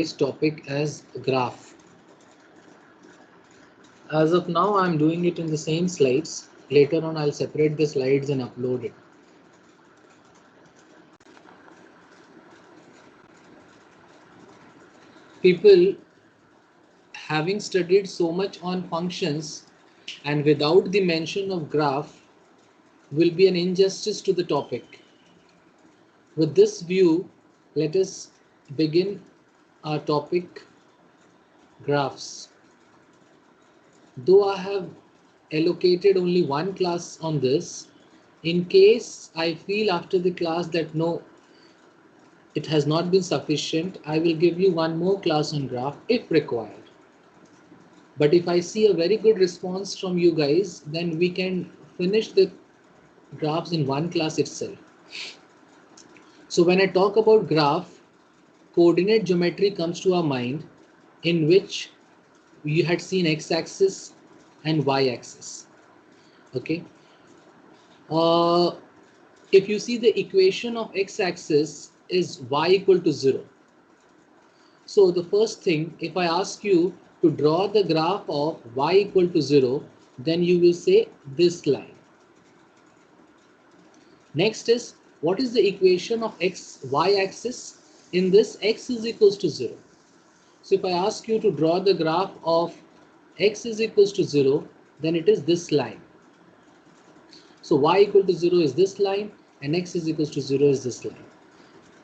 today's topic as graph. As of now, I'm doing it in the same slides. Later on, I'll separate the slides and upload it. People having studied so much on functions and without the mention of graph will be an injustice to the topic. With this view, let us begin our topic, graphs. Though I have allocated only one class on this, in case I feel after the class that no, it has not been sufficient, I will give you one more class on graph if required. But if I see a very good response from you guys, then we can finish the graphs in one class itself. So when I talk about graph, coordinate geometry comes to our mind, in which you had seen x-axis and y-axis. Okay. If you see the equation of x-axis is y equal to 0. So the first thing, if I ask you to draw the graph of y equal to 0, then you will say this line. Next is, what is the equation of y-axis? In this, x is equals to 0. So if I ask you to draw the graph of x is equals to 0, then it is this line. So y equal to 0 is this line and x is equals to 0 is this line.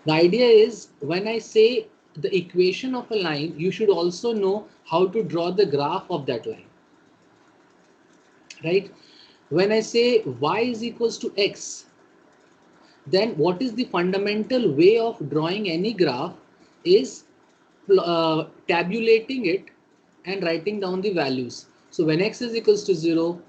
The idea is, when I say the equation of a line, you should also know how to draw the graph of that line. Right? When I say y is equals to x, then what is the fundamental way of drawing any graph is tabulating it and writing down the values. So when x is equals to 0,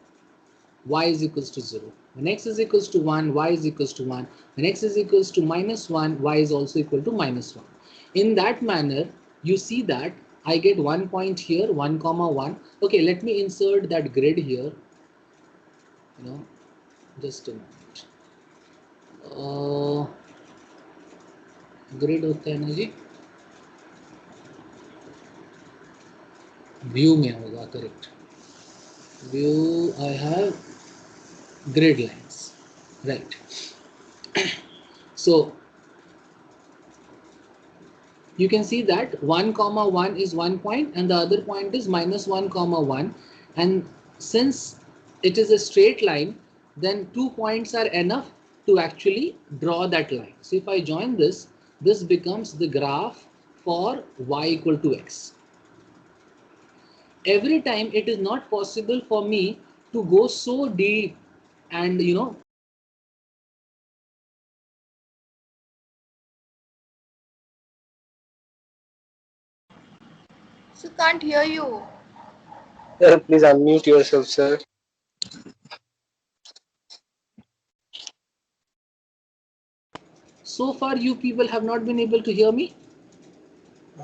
y is equals to 0. When x is equals to 1, y is equals to 1. When x is equals to minus 1, y is also equal to minus 1. In that manner, you see that I get 1 point here, 1 comma 1. Okay, let me insert that grid here. Just a moment. Grid होता है ना जी, view में होगा, correct. View, I have grid lines, right. So you can see that 1 comma 1 is 1 point and the other point is minus 1 comma 1, and since it is a straight line, then 2 points are enough to actually draw that line. So if I join this becomes the graph for y equal to x. Every time it is not possible for me to go so deep and So can't hear you. Sir, please unmute yourself, sir. so far you people have not been able to hear me.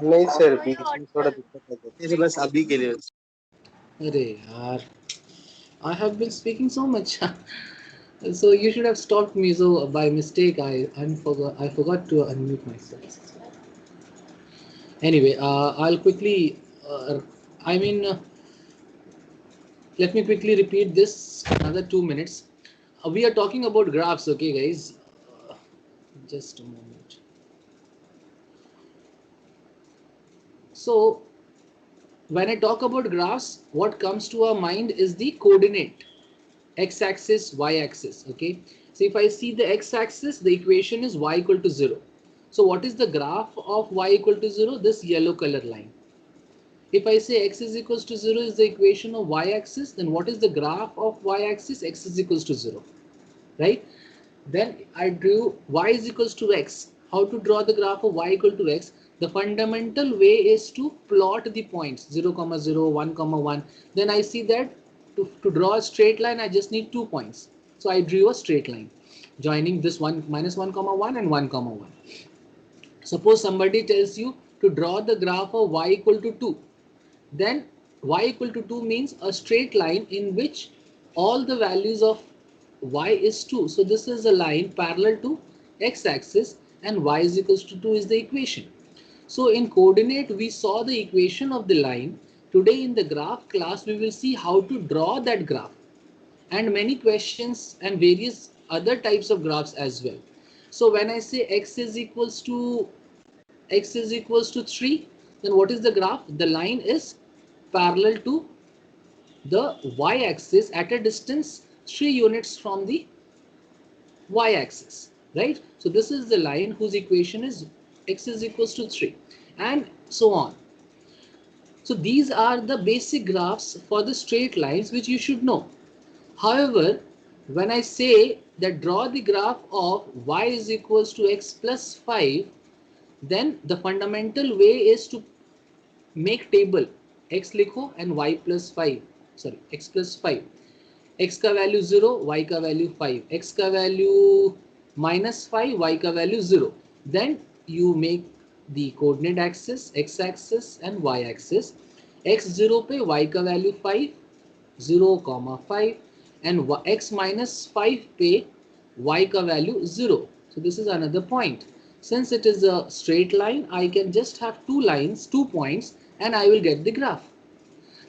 नहीं sir, No, you're बीच में थोड़ा audible. दिक्कत है. ये बस अभी के लिए. अरे यार, I have been speaking so much. So you should have stopped me. So by mistake, I forgot to unmute myself. Anyway, I'll quickly. I mean, let me quickly repeat this another 2 minutes. We are talking about graphs, okay, guys? Just a moment. So when I talk about graphs, what comes to our mind is the coordinate, x-axis, y-axis. Okay. So if I see the x-axis, the equation is y equal to 0. So what is the graph of y equal to 0? This yellow color line. If I say x is equals to 0 is the equation of y-axis, then what is the graph of y-axis? X is equals to 0, right? Then I drew y is equals to x. How to draw the graph of y equal to x? The fundamental way is to plot the points 0, 0, 1, 1. Then I see that to draw a straight line, I just need 2 points. So I drew a straight line joining this 1, minus 1, 1 and 1, 1. Suppose somebody tells you to draw the graph of y equal to 2. Then y equal to 2 means a straight line in which all the values of y is 2. So this is a line parallel to x-axis and y is equals to 2 is the equation. So in coordinate, we saw the equation of the line. Today in the graph class, we will see how to draw that graph and many questions and various other types of graphs as well. So when I say x is equals to 3, then what is the graph? The line is parallel to the y-axis at a distance 3 units from the y-axis, right? So this is the line whose equation is x is equals to 3 and so on. So these are the basic graphs for the straight lines which you should know. However, when I say that draw the graph of y is equals to x plus 5, then the fundamental way is to make table. X लिखो and y plus 5, sorry, x plus 5. x का value 0, y का value 5, x का value -5, y का value 0. Then you make the coordinate axis, x axis and y axis. x0 पे y का value 5, 0,5 and x minus 5 पे y का value 0. So this is another point. Since it is a straight line, I can just have two lines, 2 points, and I will get the graph.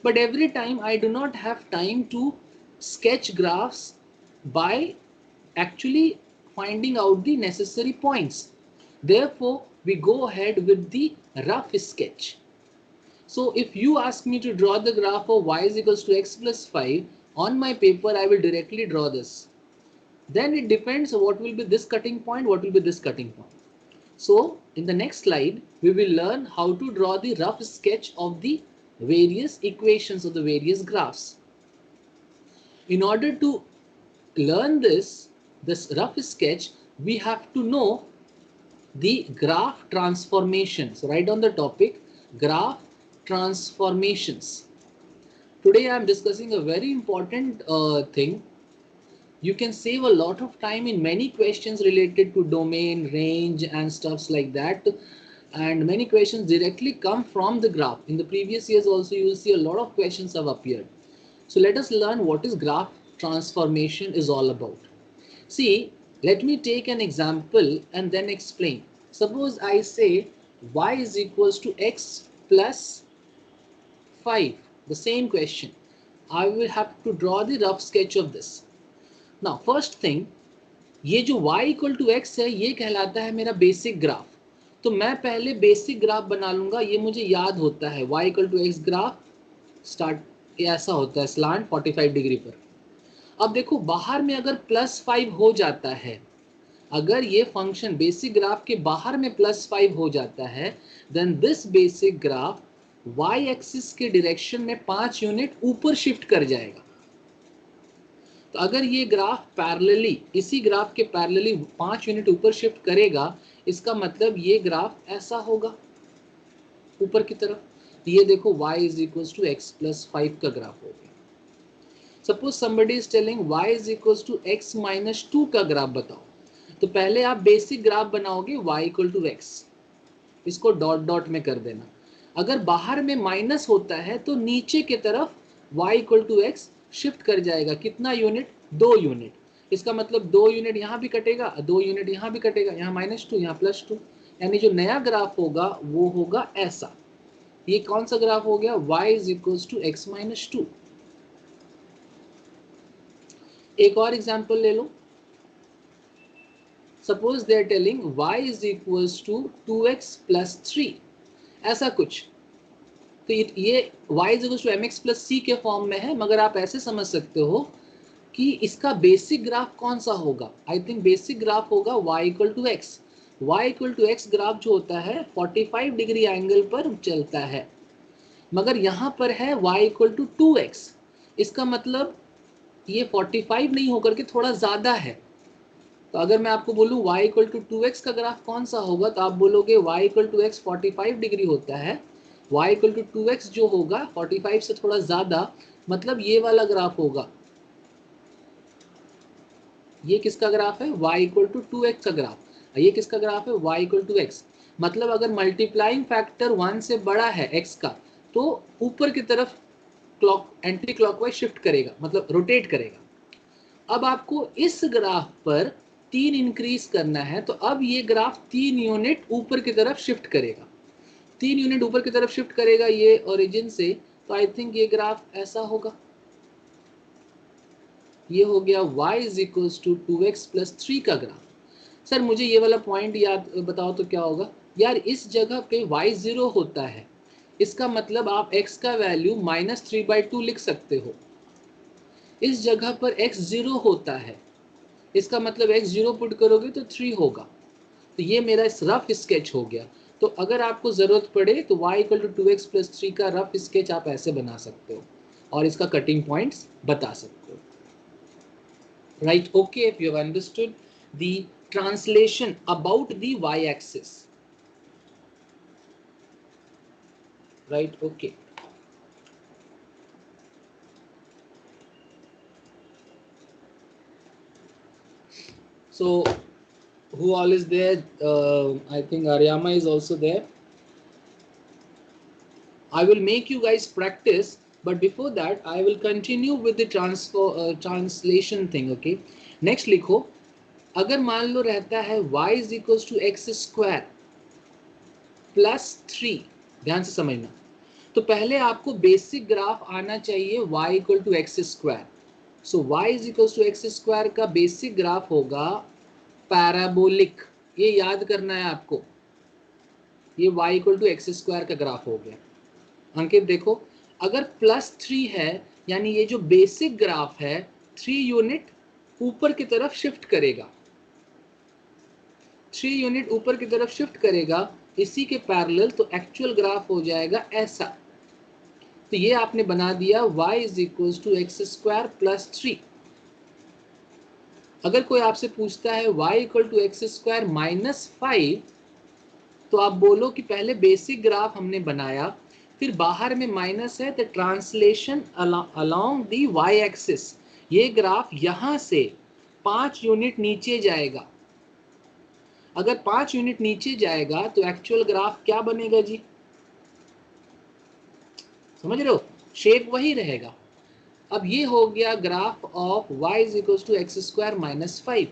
But every time I do not have time to sketch graphs by actually finding out the necessary points. Therefore, we go ahead with the rough sketch. So if you ask me to draw the graph of y is equals to x plus 5, on my paper I will directly draw this. Then it depends on what will be this cutting point, what will be this cutting point. So in the next slide, we will learn how to draw the rough sketch of the various equations of the various graphs. In order to learn this rough sketch, we have to know the graph transformations. Write on the topic graph transformations. Today I am discussing a very important thing. You can save a lot of time in many questions related to domain, range and stuffs like that. And many questions directly come from the graph. In the previous years also you will see a lot of questions have appeared. So let us learn what is graph transformation is all about. See, let me take an example and then explain. Suppose I say y is equals to x plus 5. The same question. I will have to draw the rough sketch of this. Now first thing, ये जो y equal to x है ये कहलाता है मेरा basic graph. तो मैं पहले बेसिक ग्राफ बना लूंगा. ये मुझे याद होता है y equal to x graph start ऐसा होता है स्लांट 45 डिग्री पर. अब देखो बाहर में अगर +5 हो जाता है, अगर ये फंक्शन बेसिक ग्राफ के बाहर में +5 हो जाता है, then this basic graph y axis के डायरेक्शन में 5 यूनिट ऊपर शिफ्ट कर जाएगा. तो अगर ये ग्राफ पैरेलली इसी ग्राफ के पैरेलली 5 यूनिट ऊपर शिफ्ट करेगा, इसका मतलब ये ग्राफ ऐसा होगा ऊपर की तरफ. ये देखो y is equals to x plus 5 का ग्राफ हो गया. Suppose somebody is telling y is equals to x minus 2 का ग्राफ बताओ. तो पहले आप बेसिक ग्राफ बनाओगे y equal to x, इसको डॉट डॉट में कर देना. अगर बाहर में माइनस होता है तो नीचे की तरफ y equal to x shift कर जाएगा. कितना यूनिट? 2 यूनिट. इसका मतलब 2 यूनिट यहाँ भी कटेगा, 2 यूनिट यहाँ भी कटेगा, यहाँ -2 यहाँ +2. यानी जो नया ग्राफ होगा वो होगा ऐसा. ये कौन सा ग्राफ हो गया? y is equals to x minus 2. एक और एग्जांपल ले लो. Suppose they are telling y is equals to 2x plus 3. ऐसा कुछ. तो ये y is equals to mx plus c के फॉर्म में है, मगर आप ऐसे समझ सकते हो कि इसका बेसिक ग्राफ कौन सा होगा. आई थिंक बेसिक ग्राफ होगा y equal to x. y equal to x graph जो होता है 45 डिग्री एंगल पर चलता है, मगर यहाँ पर है y equal to 2x. इसका मतलब ये 45 नहीं होकर के थोड़ा ज़्यादा है. तो अगर मैं आपको बोलूँ y equal to 2x का ग्राफ कौन सा होगा, तो आप बोलोगे y equal to x 45 degree होता है. y equal to 2x जो होगा 45 से थोड़ा ज़्यादा, मतलब ये वाला ग्राफ होगा. ये किसका ग्राफ है? y equal to 2x का ग्राफ. ये किसका ग्राफ है? y equal to x. मतलब अगर मल्टीप्लाइंग फैक्टर 1 से बड़ा है x का, तो ऊपर की तरफ एंटी क्लॉकवाइज शिफ्ट करेगा, मतलब रोटेट करेगा. अब आपको इस ग्राफ पर 3 इंक्रीज करना है, तो अब ये ग्राफ 3 यूनिट ऊपर की तरफ शिफ्ट करेगा. 3 यूनिट ऊपर की तरफ शिफ्ट करेगा ये ओरिजिन से, तो आई थिंक ये ग्राफ ऐसा होगा। ये हो गया y is equals to 2x plus 3 का ग्राफ। सर मुझे ये वाला पॉइंट याद बताओ तो क्या होगा यार, इस जगह पे y 0 होता है, इसका मतलब आप x का वैल्यू -3/2 लिख सकते हो। इस जगह पर x 0 होता है, इसका मतलब x 0 पुट करोगे तो 3 होगा। तो ये मेरा रफ स्केच हो गया। तो अगर आपको जरूरत पड़े तो y equal to 2x plus 3 का रफ स्केच आप ऐसे बना सकते हो और इसका कटिंग पॉइंट्स बता सकते हो। Right, okay, if you have understood the translation about the y-axis. Right, okay. So, who all is there? I think Aryama is also there. I will make you guys practice, but before that, I will continue with the translation thing, okay? Next लिखो, अगर मान लो रहता है y is equals to x square plus 3, ध्यान से समझना। तो पहले आपको बेसिक ग्राफ आना चाहिए y equal to x square. So y is equal to x square का बेसिक ग्राफ होगा पैराबोलिक। ये याद करना है आपको, ये y equal to x square का ग्राफ हो गया। अंकित देखो, अगर +3 है यानी ये जो बेसिक ग्राफ है 3 यूनिट ऊपर की तरफ शिफ्ट करेगा, 3 यूनिट ऊपर की तरफ शिफ्ट करेगा इसी के पैरेलल, तो एक्चुअल ग्राफ हो जाएगा ऐसा। तो ये आपने बना दिया y is equal to x square plus 3। अगर कोई आपसे पूछता है y equal to x square -5, तो आप बोलो कि पहले बेसिक ग्राफ हमने बनाया, फिर बाहर में माइनस है तो translation along the y axis. ये ग्राफ यहां से 5 यूनिट नीचे जाएगा। अगर 5 यूनिट नीचे जाएगा तो एक्चुअल ग्राफ क्या बनेगा जी, समझ रहे हो? शेप वही रहेगा। अब ये हो गया graph of y is equal to x square -5।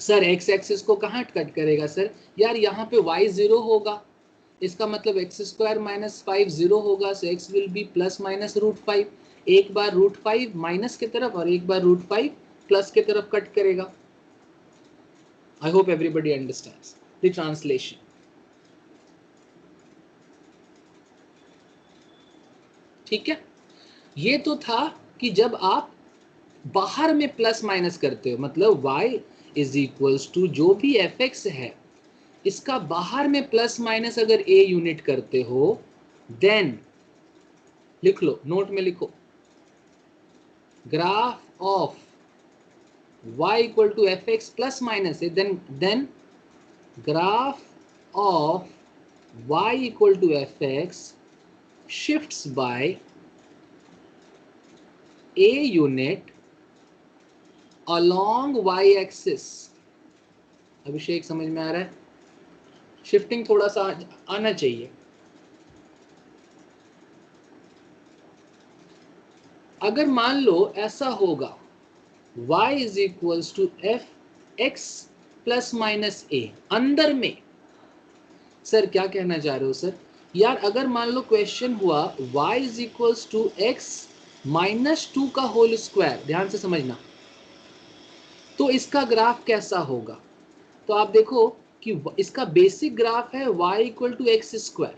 Sir x axis को कहाँ कट करेगा सर? यार यहाँ पे y 0 होगा, इसका मतलब एक्स स्क्वायर -5 0 होगा, सो x will be plus minus √5। एक बार √5 माइनस की तरफ और एक बार √5 प्लस की तरफ कट करेगा। I hope everybody understands the translation. ठीक है, ये तो था कि जब आप बाहर में प्लस माइनस करते हो, मतलब y इज इक्वल्स टू जो भी एफ एक्स है इसका बाहर में प्लस माइनस अगर a यूनिट करते हो, देन लिख लो, नोट में लिखो, graph of y equal to f x plus minus है, then graph of y equal to f x shifts by a unit along y axis। Abhishek समझ में आ रहा है? शिफ्टिंग थोड़ा सा आना चाहिए। अगर मान लो ऐसा होगा y is equals to f x plus minus a, अंदर में, सर क्या कहना चाह रहे हो सर? यार अगर मान लो क्वेश्चन हुआ y is equals to x -2 का होल स्क्वायर, ध्यान से समझना, तो इसका ग्राफ कैसा होगा? तो आप देखो कि इसका बेसिक ग्राफ है y equal to x square.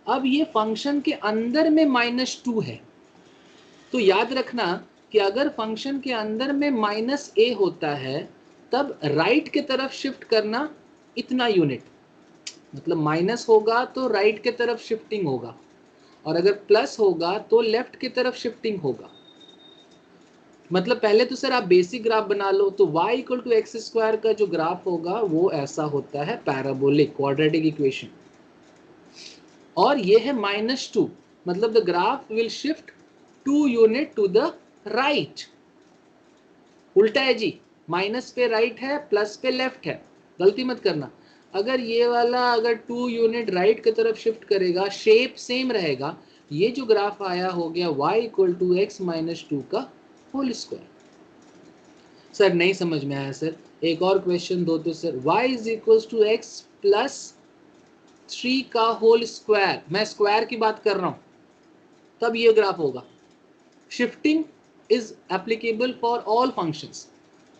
अब ये फंक्शन के अंदर में -2 है, तो याद रखना कि अगर फंक्शन के अंदर में -a होता है तब राइट की तरफ शिफ्ट करना इतना यूनिट, मतलब माइनस होगा तो राइट की तरफ शिफ्टिंग होगा, और अगर प्लस होगा तो लेफ्ट की तरफ शिफ्टिंग होगा। मतलब पहले तो सर आप बेसिक ग्राफ बना लो, तो y equal to x square का जो ग्राफ होगा वो ऐसा होता है, पैराबोलिक क्वाड्रेटिक इक्वेशन, और ये है -2, मतलब the graph will shift 2 unit to the right. उल्टा है जी, माइनस पे राइट है, प्लस पे लेफ्ट है, गलती मत करना। अगर ये वाला अगर 2 यूनिट राइट की तरफ शिफ्ट करेगा, शेप सेम रहेगा। ये जो ग्राफ आया हो गया y इक्वल टू एक्स -2 का होल स्क्वायर। सर नहीं समझ में आया सर, एक और क्वेश्चन दो तो sir. y is equal to x plus 3 का होल स्क्वायर, मैं स्क्वायर की बात कर रहा हूं, तब ये ग्राफ होगा। Shifting is applicable for all functions,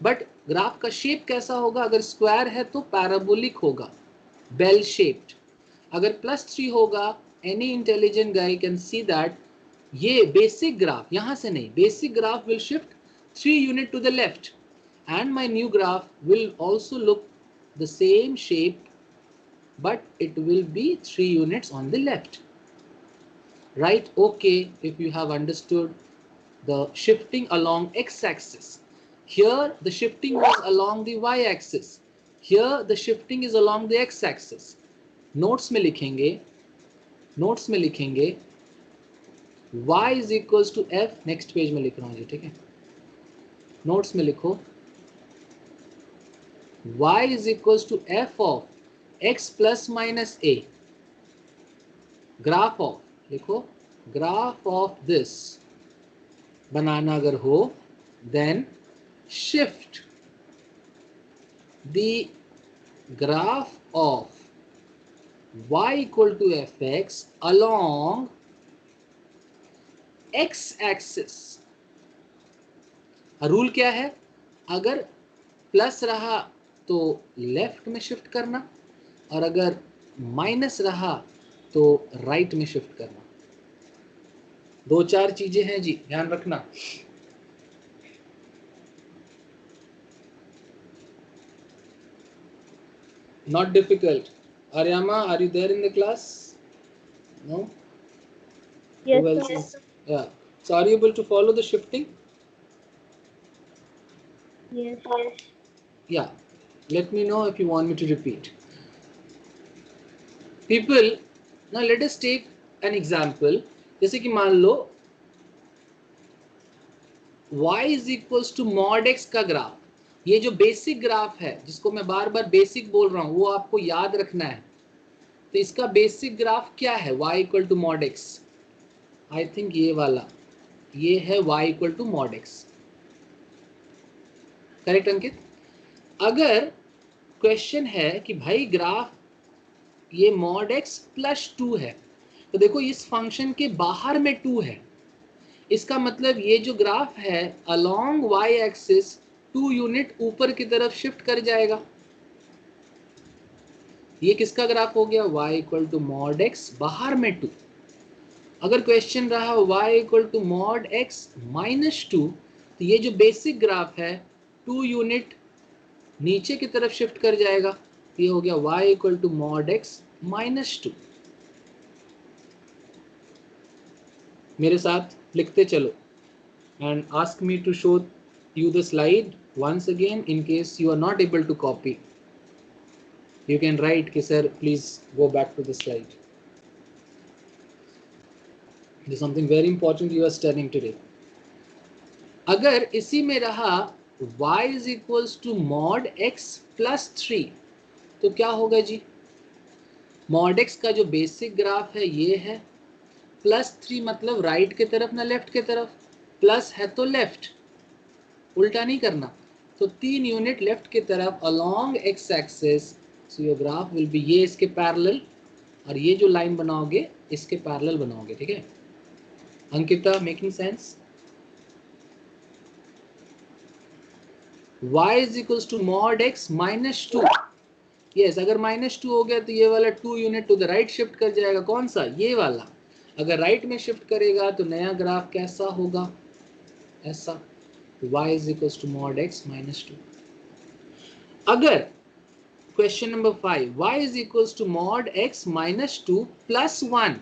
but graph का शेप कैसा होगा? अगर स्क्वायर है तो पैराबोलिक होगा, बेल शेप्ड। अगर +3 होगा, any intelligent guy can see that ये बेसिक ग्राफ, यहां से नहीं, basic graph will shift 3 unit to the left, and my new graph will also look the same shape, but it will be 3 units on the left, right? Okay, if you have understood the shifting along x-axis, here the shifting was along the y-axis, here the shifting is along the x-axis. notes में लिखेंगे, notes में लिखेंगे y is equals to f, next page में लिख रहा हूँ जी, ठीक है? notes में लिखो y is equals to f of x plus minus a, graph of, लिखो graph of this बनाना अगर हो, then shift the graph of y equal to fx along x axis. Rule क्या है? अगर प्लस रहा तो लेफ्ट में शिफ्ट करना, और अगर माइनस रहा तो राइट में शिफ्ट करना। 2-4 चीजें हैं जी, ध्यान रखना। Not difficult. Aryama, are you there in the class? No? Yes, Who else sir. is? Yeah. So are you able to follow the shifting? Yes. Yeah. Let me know if you want me to repeat. People, now let us take an example. जैसे कि मान लो y is equals to mod x का graph, ये जो basic graph है जिसको मैं बार बार बेसिक बोल रहा हूं, वो आपको याद रखना है। तो इसका बेसिक ग्राफ क्या है? y equal to mod x, I think ये वाला, ये है y equal to mod x, correct Ankit? अगर क्वेश्चन है कि भाई ग्राफ ये mod x प्लस 2 है, तो देखो इस फंक्शन के बाहर में 2 है, इसका मतलब ये जो ग्राफ है अलोंग y एक्सिस 2 यूनिट ऊपर की तरफ शिफ्ट कर जाएगा। ये किसका ग्राफ हो गया? y equal to mod x बाहर में 2। अगर क्वेश्चन रहा y equal to mod x minus 2, तो ये जो बेसिक ग्राफ है 2 यूनिट नीचे की तरफ शिफ्ट कर जाएगा, ये हो गया y equal to mod x minus 2। मेरे साथ लिखते चलो and ask me to show you the slide once again in case you are not able to copy. You can write कि sir please go back to the slide. There's something very important you are studying today. अगर इसी में रहा y is equals to mod x plus 3, तो क्या होगा जी? mod x का जो बेसिक ग्राफ है ये है, प्लस 3 मतलब राइट के तरफ ना लेफ्ट के तरफ, प्लस है तो लेफ्ट, उल्टा नहीं करना। तो 3 यूनिट लेफ्ट की तरफ along x axis, so your graph will be ये इसके पैरेलल, और ये जो लाइन बनाओगे इसके पैरेलल बनाओगे, ठीक है? Ankita, making sense? y is equals to mod x minus 2. Yes, अगर -2 हो गया तो ये वाला 2 unit to the right shift कर जाएगा। कौन सा? ये वाला। अगर राइट में शिफ्ट करेगा तो नया ग्राफ कैसा होगा? ऐसा, y is equals to mod x minus 2. अगर question number 5, y is equals to mod x minus 2 plus 1,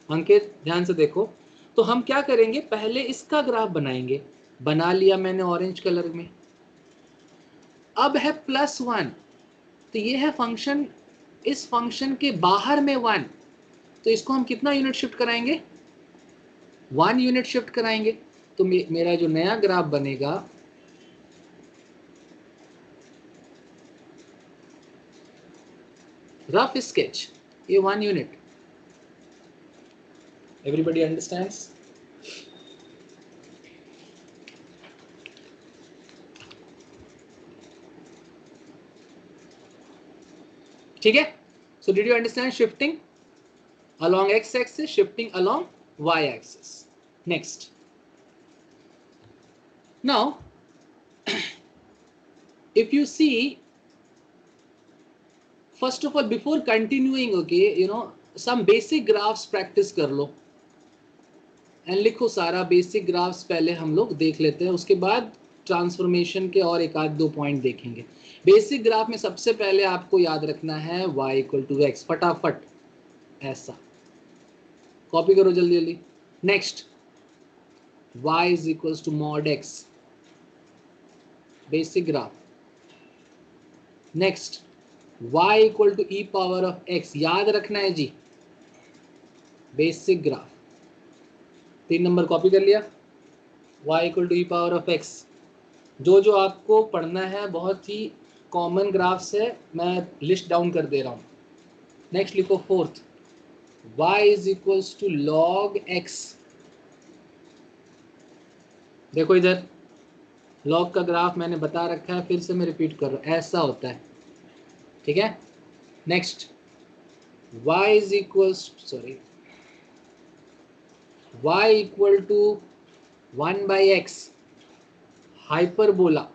अंकित ध्यान से देखो, तो हम क्या करेंगे? पहले इसका ग्राफ बनाएंगे, बना लिया मैंने ऑरेंज कलर में। अब है +1, तो ये है फंक्शन, इस फंक्शन के बाहर में 1, तो इसको हम कितना यूनिट शिफ्ट कराएंगे? 1 यूनिट शिफ्ट कराएंगे। तो मेरा जो नया ग्राफ बनेगा, रफ स्केच, ये 1 यूनिट। Everybody understands? ठीक है? So did you understand shifting along x axis, shifting along y axis? Next. Now, if you see, first of all, before continuing, okay, you know, some basic graphs practice कर लो and लिखो सारा basic graphs पहले हम लोग देख लेते हैं, उसके बाद ट्रांसफॉर्मेशन के और एक आध दो पॉइंट देखेंगे। बेसिक ग्राफ में सबसे पहले आपको याद रखना है y इक्वल टू एक्स, फटाफट ऐसा कॉपी करो जल्दी जल्दी। Next y is equal to mod x, basic graph. Next y equal to e power of x, याद रखना है जी, बेसिक ग्राफ। 3 नंबर कॉपी कर लिया, y equal to e power of x। जो आपको पढ़ना है बहुत ही कॉमन ग्राफ्स है, मैं लिस्ट डाउन कर दे रहा हूँ। नेक्स्ट लिखो fourth, y is equal to log x। देखो इधर log का ग्राफ मैंने बता रखा है, फिर से मैं रिपीट कर रहा हूँ, ऐसा होता है, ठीक है। Next y is equal y equal to 1/x hyperbola,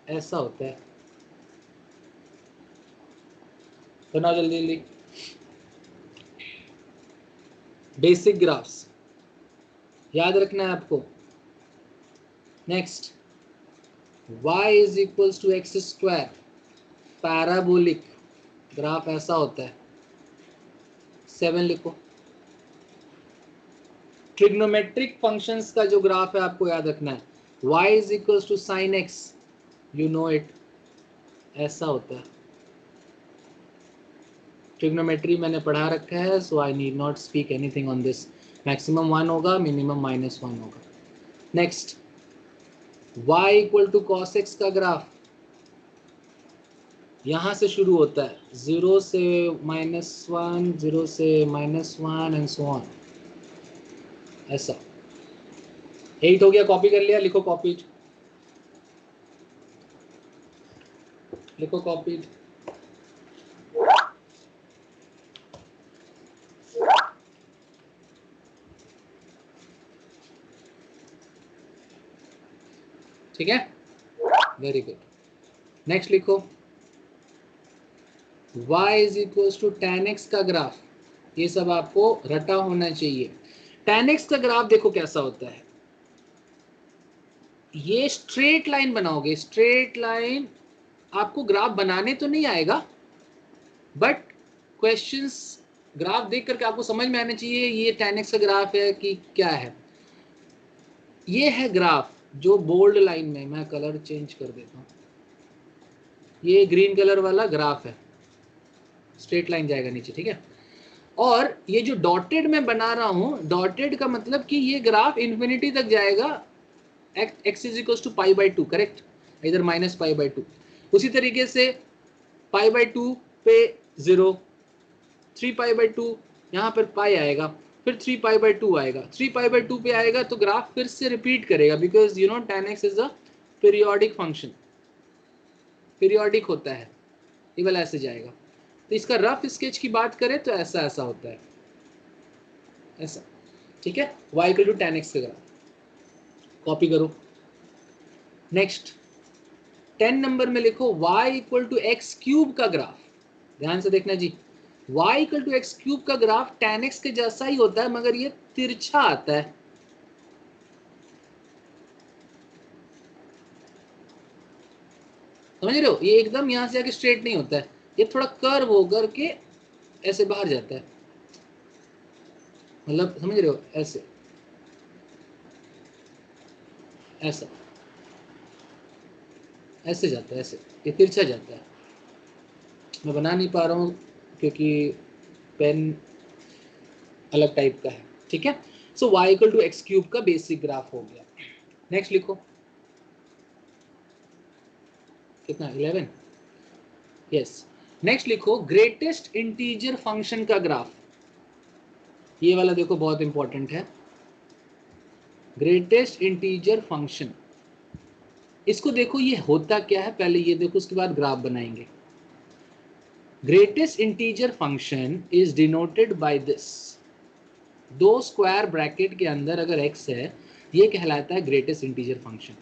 ऐसा होता है। बनाओ जल्दी जल्दी बेसिक ग्राफ्स, याद रखना है आपको। Next y is equal to x square, parabolic graph ऐसा होता है। 7 लिखो। ट्रिग्नोमेट्रिक फंक्शंस का जो ग्राफ है आपको याद रखना है, y is equal to sine x, you know it, ऐसा होता है। ट्रिग्नोमेट्री मैंने पढ़ा रखा है, so I need not speak anything on this. Maximum 1 होगा, मिनिमम -1 होगा। Next y equal to cos x का ग्राफ यहां से शुरू होता है, 0 से -1, 0 से -1 एंड सो ऑन, ऐसा। 8 हो गया, कॉपी कर लिया, लिखो कॉपीड, लिखो कॉपीड। ठीक है, वेरी गुड। नेक्स्ट लिखो y is equal to tan x का ग्राफ, ये सब आपको रटा होना चाहिए। tan x का ग्राफ देखो कैसा होता है, ये स्ट्रेट लाइन बनाओगे, स्ट्रेट लाइन। आपको ग्राफ बनाने तो नहीं आएगा, बट क्वेश्चंस ग्राफ देख करके आपको समझ में आना चाहिए ये tan x का ग्राफ है कि क्या है। ये है ग्राफ जो बोल्ड लाइन में, मैं कलर चेंज कर देता हूं, ये ग्रीन कलर वाला ग्राफ है, स्ट्रेट लाइन जाएगा नीचे, ठीक है। और ये जो डॉटेड में बना रहा हूं, डॉटेड का मतलब कि ये ग्राफ इन्फिनिटी तक जाएगा, x is equal to π/2, correct, इधर -π/2। उसी तरीके से π/2 पे 0, 3π/2 यहाँ पर पाई आएगा, फिर 3π/2 आएगा, 3π/2 पे आएगा तो ग्राफ फिर से रिपीट करेगा, because you know tan x is a periodic function, periodic होता है, ये वाला ऐसे जाएगा। तो इसका रफ स्केच की बात करें तो ऐसा ऐसा होता है, ऐसा, ठीक है। y equal to tan x का ग्राफ, कॉपी करो। नेक्स्ट 10 नंबर में लिखो y equal to x cube का ग्राफ, ध्यान से देखना जी। y equal to x cube का ग्राफ tan x के जैसा ही होता है, मगर ये तिरछा आता है। समझ रहे हो, ये एकदम यहां से आके स्ट्रेट नहीं होता है, ये थोड़ा कर्व होकर के ऐसे बाहर जाता है, मतलब समझ रहे हो, ऐसे, ऐसा, ऐसे जाता है, ऐसे, ये तिरछा जाता है। मैं बना नहीं पा रहा हूँ क्योंकि पेन अलग टाइप का है, ठीक है। So y equal to x cube का बेसिक ग्राफ हो गया। नेक्स्ट लिखो, कितना, 11, यस। नेक्स्ट लिखो ग्रेटेस्ट इंटीजर फंक्शन का ग्राफ, ये वाला देखो बहुत इंपॉर्टेंट है, ग्रेटेस्ट इंटीजर फंक्शन। इसको देखो ये होता क्या है, पहले ये देखो, उसके बाद ग्राफ बनाएंगे। Greatest integer function is denoted by this. दो स्क्वायर ब्रैकेट के अंदर अगर x है, ये कहलाता है ग्रेटेस्ट इंटीजर फंक्शन।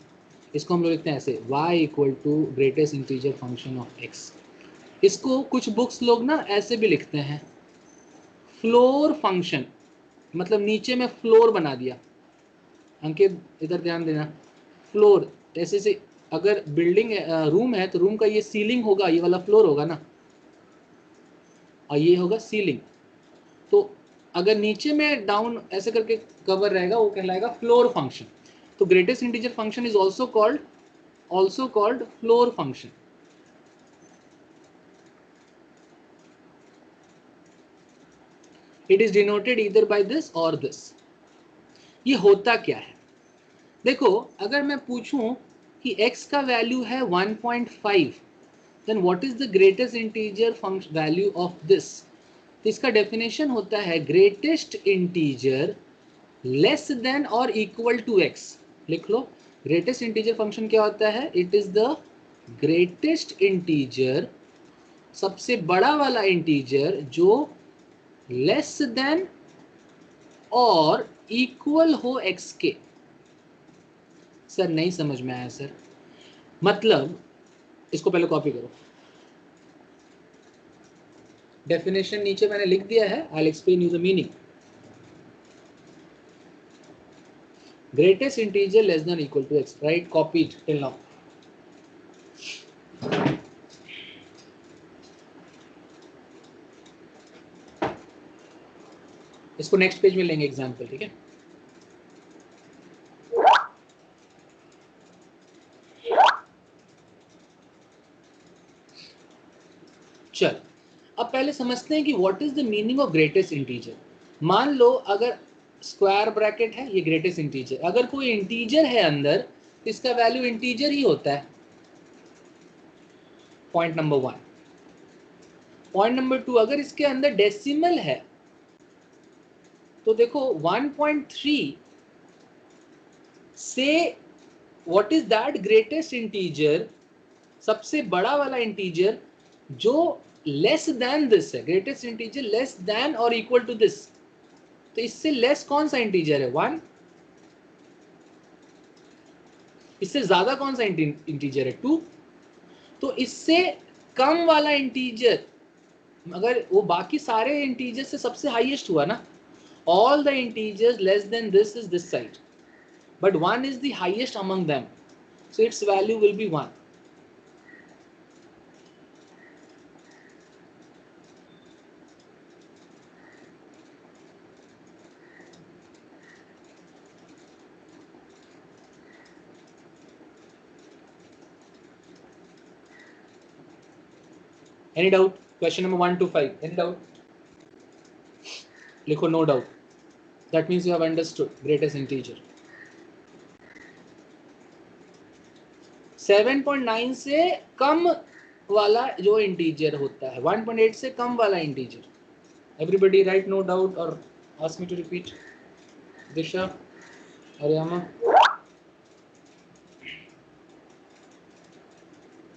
इसको हम लोग लिखते हैं ऐसे, y equal to greatest integer function of x। इसको कुछ बुक्स लोग ना ऐसे भी लिखते हैं, फ्लोर फंक्शन, मतलब नीचे में फ्लोर बना दिया। अंकित इधर ध्यान देना, फ्लोर ऐसे से, अगर बिल्डिंग रूम है तो रूम का ये सीलिंग होगा, ये वाला फ्लोर होगा ना, और ये होगा सीलिंग। तो अगर नीचे में डाउन ऐसे करके कवर रहेगा, वो कहलाएगा फ्लोर फंक्शन। तो greatest integer function is also called floor function. It is denoted either by this और दिस। ये होता क्या है, देखो अगर मैं पूछूं कि x का वैल्यू है 1.5, then what is the greatest integer function value of this? तो इसका डेफिनेशन होता है ग्रेटेस्ट इंटीजर लेस देन और इक्वल टू x। लिख लो, ग्रेटेस्ट इंटीजर फंक्शन क्या होता है? It is the greatest integer, सबसे बड़ा वाला इंटीजर जो लेस देन और इक्वल हो x के। सर नहीं समझ में आया सर, मतलब इसको पहले कॉपी करो, डेफिनेशन नीचे मैंने लिख दिया है, I will explain you the meaning. Greatest integer less than equal to x, right? Copied till now. इसको नेक्स्ट पेज में लेंगे एग्जांपल, ठीक है? चल, अब पहले समझते हैं कि what is the meaning of greatest integer. मान लो अगर स्क्वायर ब्रैकेट है, ये ग्रेटेस्ट इंटीजर, अगर कोई इंटीजर है अंदर तो इसका वैल्यू इंटीजर ही होता है। Point number 1। पॉइंट नंबर 2, अगर इसके अंदर डेसिमल है तो देखो 1.3 से what is that greatest integer, सबसे बड़ा वाला इंटीजर जो लेस देन दिस है, ग्रेटेस्ट इंटीजर लेस देन और इक्वल टू दिस। तो इससे लेस कौन सा इंटीजर है? 1। इससे ज्यादा कौन सा इंटीजर है? 2। तो इससे कम वाला इंटीजर, अगर वो बाकी सारे इंटीजर से सबसे हाईएस्ट हुआ ना, all the integers less than this is this side, but 1 is the highest among them, so its value will be 1. Any doubt? Question number 1 to 5. Any doubt? लिखो no doubt. That means you have understood greatest integer. 7.9 से कम वाला जो integer होता है, 1.8 से कम वाला integer. Everybody write no doubt or ask me to repeat. Disha, Aryama,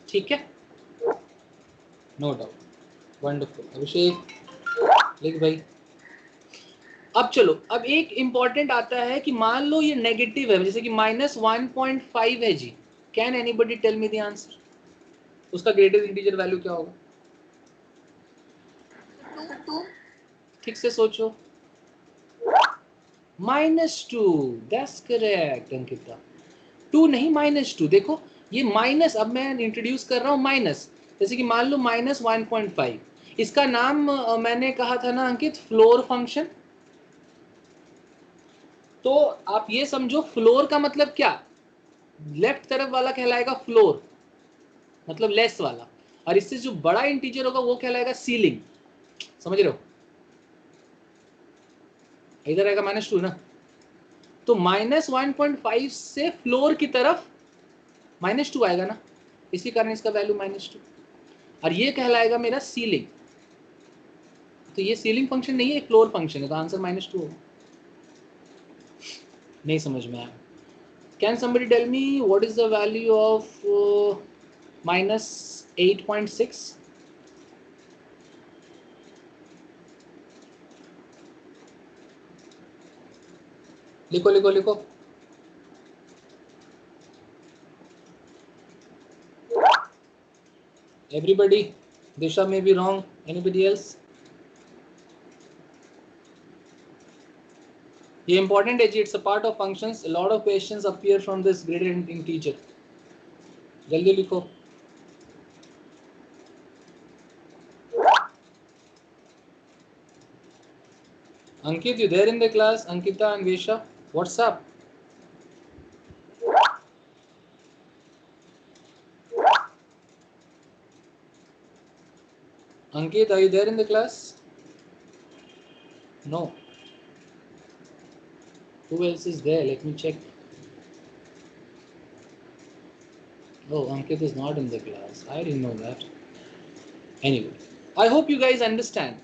ठीक है? No doubt. Wonderful. अभिषेक लिख भाई। अब चलो, अब एक इंपॉर्टेंट आता है कि मान लो ये नेगेटिव है, जैसे कि -1.5 है जी। Can anybody tell me the answer? उसका ग्रेटेस्ट इंटीजर वैल्यू क्या होगा? 2। ठीक से सोचो। -2, दैट्स करेक्ट अंकिता। 2 नहीं, -2। देखो ये माइनस, अब मैं इंट्रोड्यूस कर रहा हूँ माइनस, जैसे कि मान लो -1.5। इसका नाम मैंने कहा था ना अंकित, फ्लोर फंक्शन। तो आप ये समझो, फ्लोर का मतलब क्या? लेफ्ट तरफ वाला कहलाएगा फ्लोर, मतलब लेस वाला, और इससे जो बड़ा इंटीजर होगा वो कहलाएगा सीलिंग। समझ रहे हो? इधर आएगा -2 ना, तो -1.5 से फ्लोर की तरफ -2 आएगा ना, इसी कारण इसका वैल्यू -2, और ये कहलाएगा मेरा सीलिंग। तो ये सीलिंग फंक्शन नहीं है, फ्लोर फंक्शन है, तो आंसर -2 होगा। नहीं समझ में आया? Can somebody tell me what is the value of -8.6? लिखो लिखो लिखो। Everybody, Disha may be wrong. Anybody else? ये important है जी, it's a part of functions. A lot of questions appear from this graded integer. जल्दी लिखो। Ankit, you there in the class? Ankita and Vesha, what's up? Ankit, are you there in the class? No. Who else is there? Let me check. Oh, Ankit is not in the class. I didn't know that. Anyway, I hope you guys understand.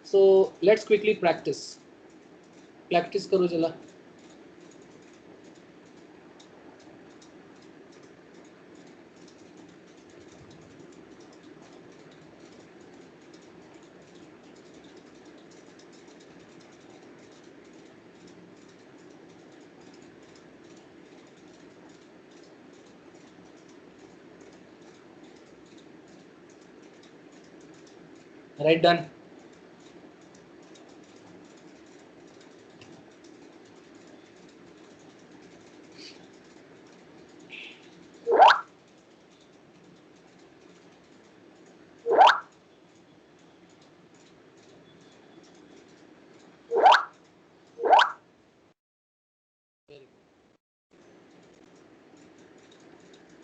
So let's quickly practice. Practice करो जला. Right, done.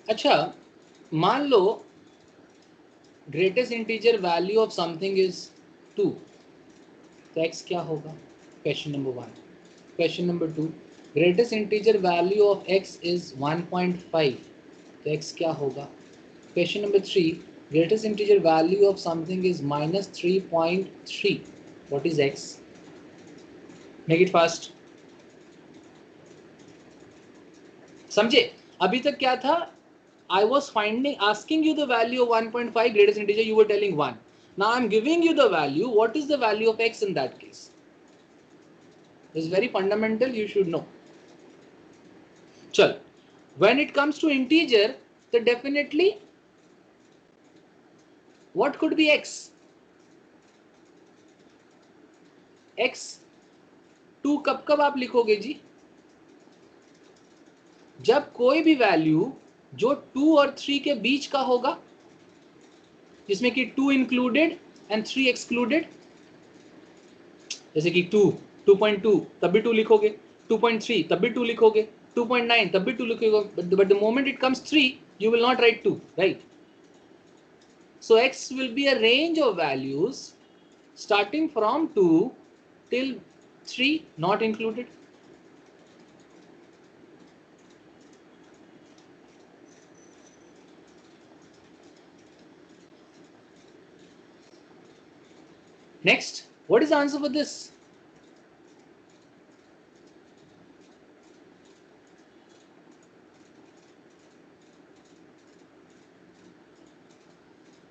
अच्छा, मान लो greatest integer value of something is 2, तो x क्या होगा? Question number 1. Question number 2, greatest integer value of x is 1.5, तो x क्या होगा? Question number 3, greatest integer value of something is -3.3, what is x? Make it fast. समझे? अभी तक क्या था? I was asking you the value of 1.5 greatest integer, you were telling 1. Now I'm giving you the value. What is the value of x in that case? This is very fundamental, you should know. Chal. When it comes to integer, then definitely what could be x? x 2 कब आप लिखोगे जी? जब कोई भी value जो 2 और 3 के बीच का होगा, जिसमें कि 2 इंक्लूडेड एंड 3 एक्सक्लूडेड. जैसे कि 2.2 तब भी 2 लिखोगे, 2.3 तब भी 2 लिखोगे, 2.9 तब भी 2 लिखोगे, but the moment it comes 3 you will not write 2, right? So x will be a range of values starting from 2 till 3 not included. Next, what is the answer for this?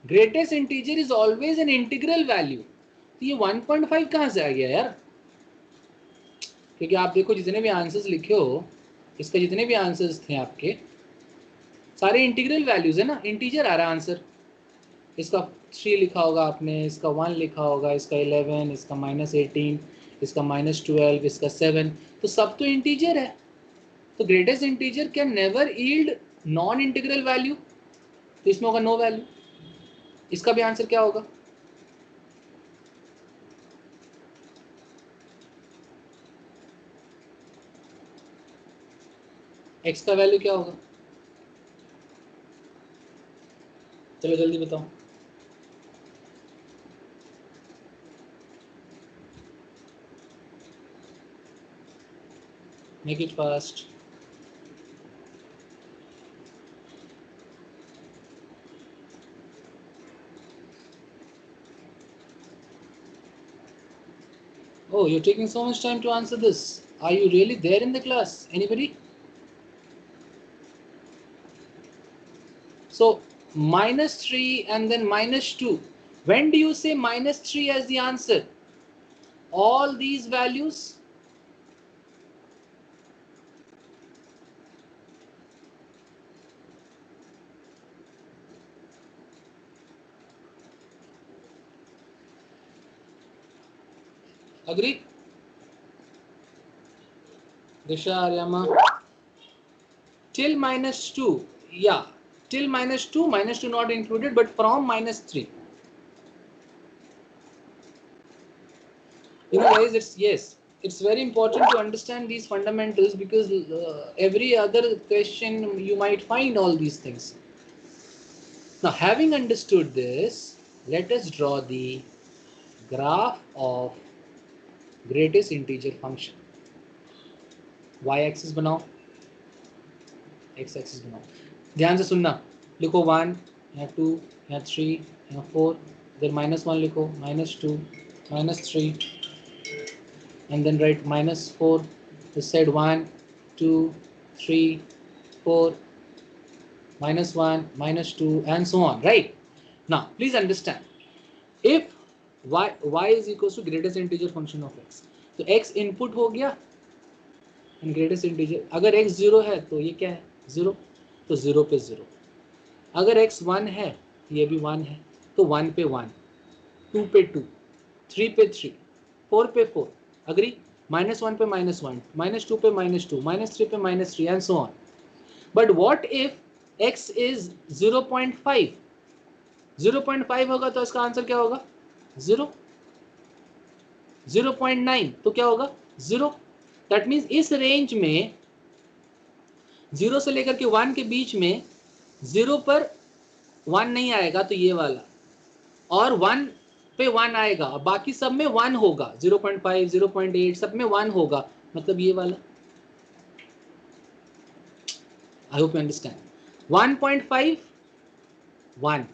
Greatest integer is always an integral value. तो ये 1.5 कहाँ से आ गया यार? क्योंकि आप देखो जितने भी आंसर्स लिखे हो, इसके जितने भी आंसर्स थे आपके, सारे इंटीग्रल वैल्यूज है ना, इंटीजर आ रहा है आंसर. इसका 3 लिखा होगा आपने, इसका 1 लिखा होगा, इसका 11, इसका -18, इसका -12, इसका 7, तो सब तो इंटीजर है. तो greatest integer can never yield non integral value, तो इसमें होगा नो वैल्यू. इसका भी आंसर क्या होगा? x का वैल्यू क्या होगा? चलो जल्दी बताओ. Make it fast. Oh, you're taking so much time to answer this. Are you really there in the class? Anybody? So -3 and then -2. When do you say -3 as the answer? All these values Agree? Disha, Aryama. Till -2, yeah. Till -2 not included, but from -3. You know, guys, it's very important to understand these fundamentals, because every other question you might find all these things. Now, having understood this, let us draw the graph of greatest integer function. Y-axis बनाओ, X-axis बनाओ. ध्यान से सुनना. लिखो 1, यहाँ 2, यहाँ 3, यहाँ 4. इधर -1 लिखो, -2, -3, and then write -4. This side 1, 2, 3, 4, -1, -2, and so on. Right? Now, please understand. If y is equals to greatest integer function of x, तो x input हो गया and greatest integer. अगर x 0 है तो ये क्या है? 0. तो 0 पे 0. अगर x 1 है, ये भी 1 है, तो 1 पे 1, 2 पे 2, 3 पे 3, 4 पे 4. Agree? -1 पे -1, -2 पे -2, -3 पे -3, and so on. But what if x is 0.5? 0.5 होगा तो इसका आंसर क्या होगा? 0. 0.9 तो क्या होगा? 0. दैट मीन्स इस रेंज में 0 से लेकर के 1 के बीच में 0 पर 1 नहीं आएगा, तो ये वाला, और 1 पे 1 आएगा, और बाकी सब में 1 होगा. 0.5, 0.8 सब में 1 होगा, मतलब ये वाला. आई होप यू अंडरस्टैंड. 1.5 1,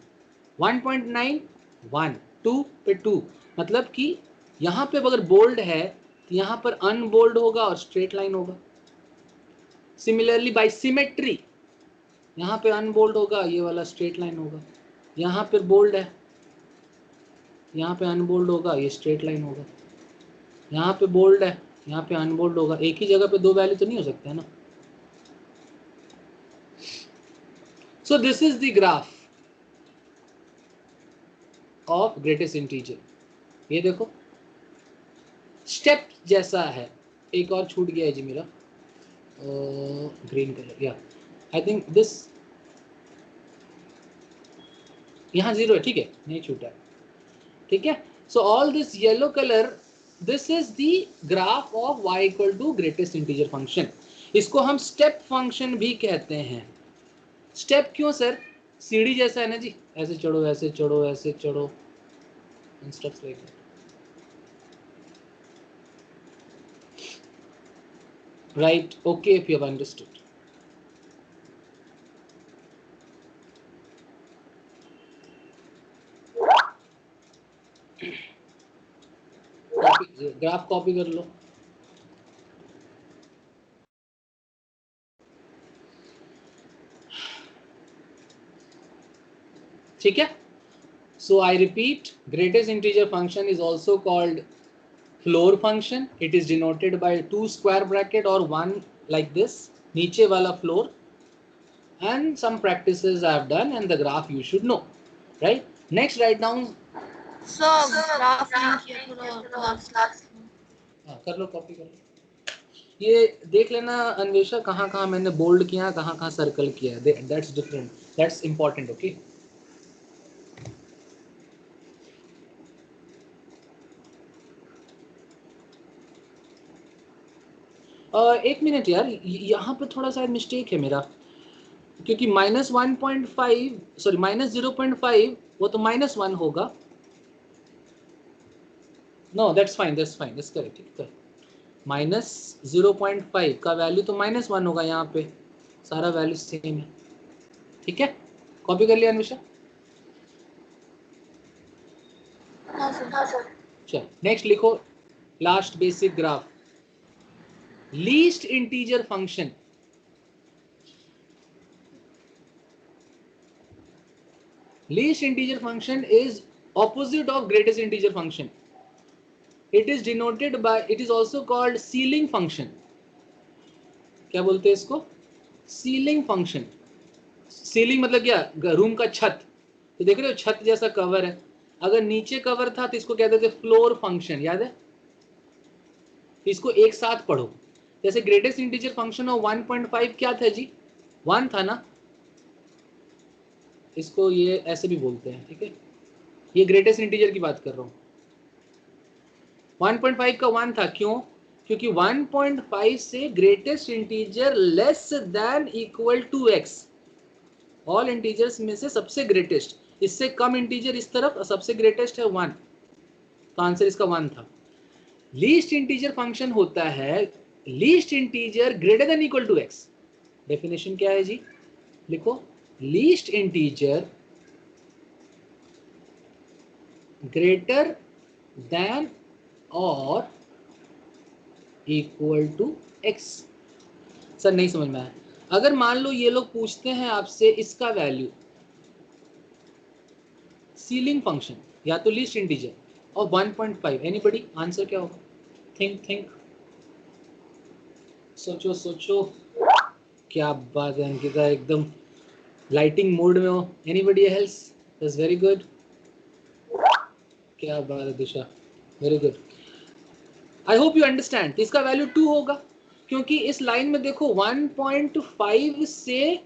1.9 1, 2 पे 2, मतलब कि यहाँ पे अगर बोल्ड है तो यहाँ पर अनबोल्ड होगा और स्ट्रेट लाइन होगा. सिमिलरली बाय सिमेट्री, यहाँ पे अनबोल्ड होगा, ये वाला स्ट्रेट लाइन होगा. यहाँ पे बोल्ड है, यहाँ पे अनबोल्ड होगा, ये स्ट्रेट लाइन होगा. यहाँ पे बोल्ड है, यहाँ पे अनबोल्ड होगा. एक ही जगह पे दो वैल्यू तो नहीं हो सकता है ना. So this is the graph of greatest integer. ये देखो स्टेप जैसा है. एक और छूट गया है जी मेरा, ग्रीन कलर. या आई थिंक दिस, यहाँ 0 है, ठीक है, नहीं छूटा है, ठीक है. So all this yellow colour, this is the graph of y equal to greatest integer function. इसको हम स्टेप फंक्शन भी कहते हैं. स्टेप क्यों सर? सीढ़ी जैसा है ना जी, ऐसे चढ़ो, ऐसे चढ़ो, ऐसे चढ़ो, steps like that. Right? Okay, if you have understood. Graph copy कर लो. ठीक है. So I repeat, greatest integer function is also called floor function. It is denoted by 2 square bracket or 1 like this, नीचे वाला floor, and some practices I have done, and the graph you should know. Right? Next, write down. So graph link here थोड़ा कर लो, copy कर लो. ये देख लेना अन्वेषा, कहाँ कहाँ मैंने बोल्ड किया, कहाँ कहाँ सर्कल किया. That's different. That's important. Okay. एक मिनट यार, यहाँ पे थोड़ा सा मिस्टेक है मेरा, क्योंकि -1.5, सॉरी -0.5, वो तो -1 होगा. No, that's fine, that's fine, that's correct. ठीक है, -0.5 का वैल्यू तो -1 होगा. यहाँ पे सारा वैल्यू सेम है. ठीक है, कॉपी कर लिया अन्वेषा? चल, नेक्स्ट लिखो last basic graph. Least integer function. Least integer function is opposite of greatest integer function. It is denoted by, it is also called ceiling function. क्या बोलते हैं इसको? Ceiling function. Ceiling मतलब क्या? रूम का छत. तो देख रहे हो छत जैसा कवर है. अगर नीचे कवर था तो इसको कहते थे फ्लोर फंक्शन. याद है? तो इसको एक साथ पढ़ो। जैसे ग्रेटेस्ट इंटीजर फंक्शन ऑफ 1.5 क्या था जी? 1 था ना, इसको ये ऐसे भी बोलते हैं, ठीक है। ये ग्रेटेस्ट इंटीजर की बात कर रहा हूँ। 1.5 का 1 था, क्यों? क्योंकि 1.5 से greatest integer less than equal to x, all integers में से सबसे ग्रेटेस्ट, इससे कम इंटीजर इस तरफ, सबसे ग्रेटेस्ट है 1, तो आंसर इसका 1 था। लीस्ट इंटीजर फंक्शन होता है least integer greater than equal to x। Definition क्या है जी? लिखो, लीस्ट इंटीजर ग्रेटर देन और इक्वल टू x। सर नहीं समझ में आया। अगर मान लो ये लोग पूछते हैं आपसे इसका वैल्यू, सीलिंग फंक्शन या तो लीस्ट इंटीजर और 1.5, एनीबॉडी आंसर क्या होगा? थिंक, सोचो सोचो। क्या बात है अंकिता, एकदम लाइटिंग मोड में हो। Anybody else? That's very good. क्या बात है Disha, very good. I hope you understand. तो इसका वैल्यू 2 होगा, क्योंकि इस लाइन में देखो 1.5 से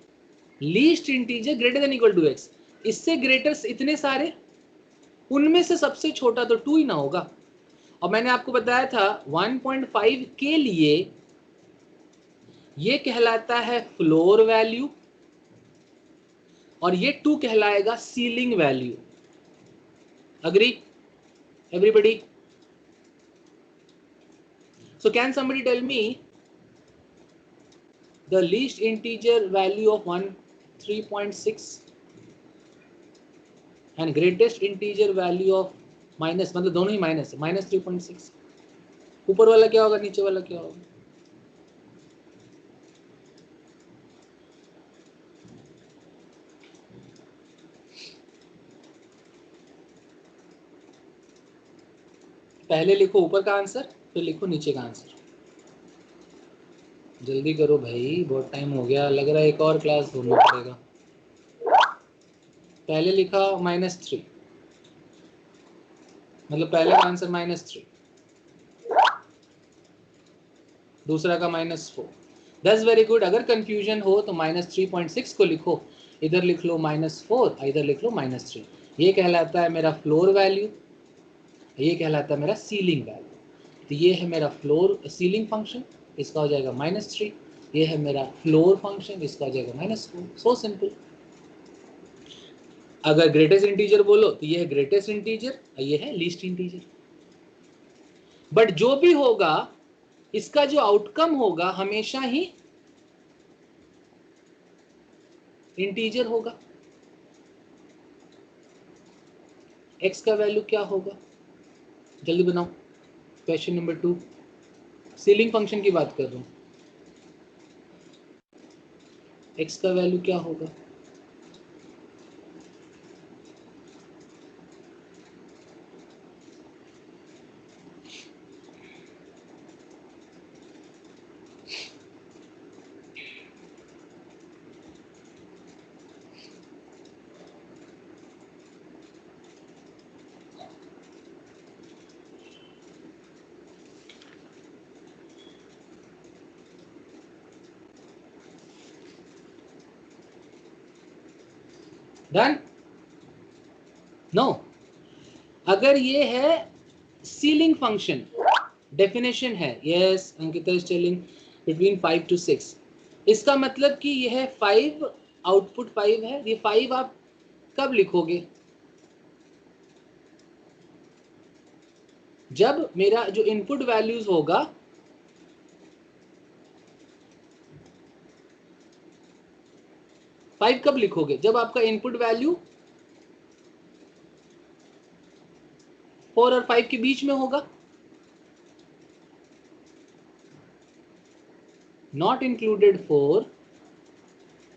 least integer greater than equal to x, इससे ग्रेटर इतने सारे, उनमें से सबसे छोटा तो 2 ही ना होगा। और मैंने आपको बताया था 1.5 के लिए ये कहलाता है फ्लोर वैल्यू और ये 2 कहलाएगा ceiling value. Agree everybody? So can somebody tell me the least integer value of 3.6 and greatest integer value of minus, मतलब दोनों ही माइनस है, -3.6। ऊपर वाला क्या होगा, नीचे वाला क्या होगा? पहले लिखो ऊपर का आंसर, फिर लिखो नीचे का आंसर। जल्दी करो भाई, बहुत टाइम हो गया, लग रहा है एक और क्लास ढूंढना पड़ेगा। पहले लिखा -3, मतलब पहले का आंसर -3, दूसरा का -4। That's very good. अगर कंफ्यूजन हो तो -3.6 को लिखो, इधर लिख लो -4, इधर लिख लो -3। ये कहलाता है मेरा फ्लोर वैल्यू, ये कहलाता है मेरा सीलिंग वैल्यू। तो ये है मेरा फ्लोर सीलिंग फंक्शन, इसका हो जाएगा -3। ये है मेरा फ्लोर फंक्शन, इसका हो जाएगा -4। So simple. अगर ग्रेटेस्ट इंटीजर बोलो तो ये है ग्रेटेस्ट इंटीजर, ये है लीस्ट इंटीजर। बट जो भी होगा, इसका जो आउटकम होगा हमेशा ही इंटीजर होगा। x का वैल्यू क्या होगा? जल्दी बनाओ। क्वेश्चन नंबर 2, सीलिंग फंक्शन की बात कर रहा हूं। x का वैल्यू क्या होगा? डन? नो। अगर ये है सीलिंग फंक्शन, डेफिनेशन है, yes Ankita is telling between 5 to 6, इसका मतलब कि ये है 5, आउटपुट 5 है। ये 5 आप कब लिखोगे? जब मेरा जो इनपुट वैल्यूज होगा, फाइव कब लिखोगे? जब आपका इनपुट वैल्यू 4 और 5 के बीच में होगा। Not included 4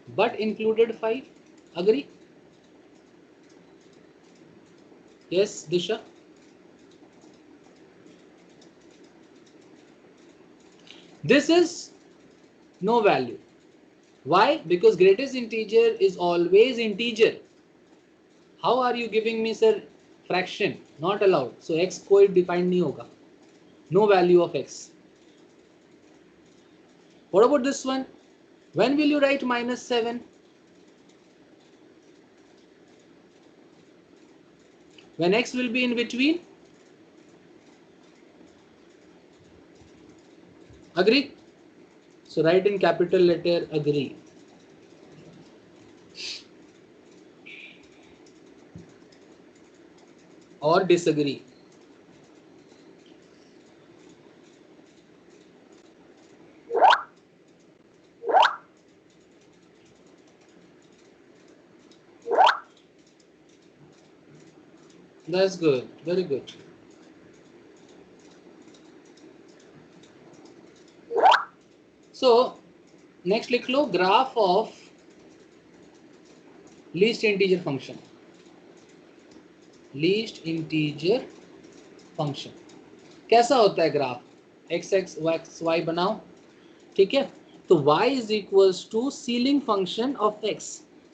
but included 5। Agree? Yes Disha? This is no value. Why? Because greatest integer is always integer. How are you giving me, sir, fraction? Not allowed. So x कोई defined नहीं होगा. No value of x. What about this one? When will you write -7? When x will be in between. Agree? So write in capital letter agree. Or disagree. That's good. Very good. So next लिख लो graph of least integer function. Least integer function कैसा होता है graph? x x y बनाओ, ठीक है? तो y is equals to ceiling function of x.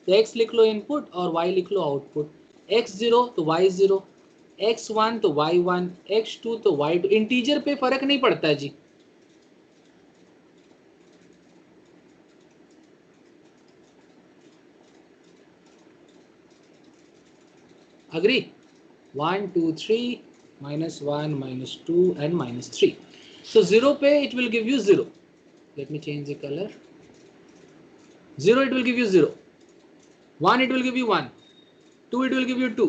तो x लिख लो इनपुट और y लिख लो आउटपुट. x0 तो y0, x1 तो y1, x2 तो y2. इंटीजर पे फर्क नहीं पड़ता है जी. Agree? 1 2 3 -1 -2 and -3. So 0 पे it will give you 0. Let me change the color. 0 it will give you 0. 1 it will give you 1. 2 it will give you 2.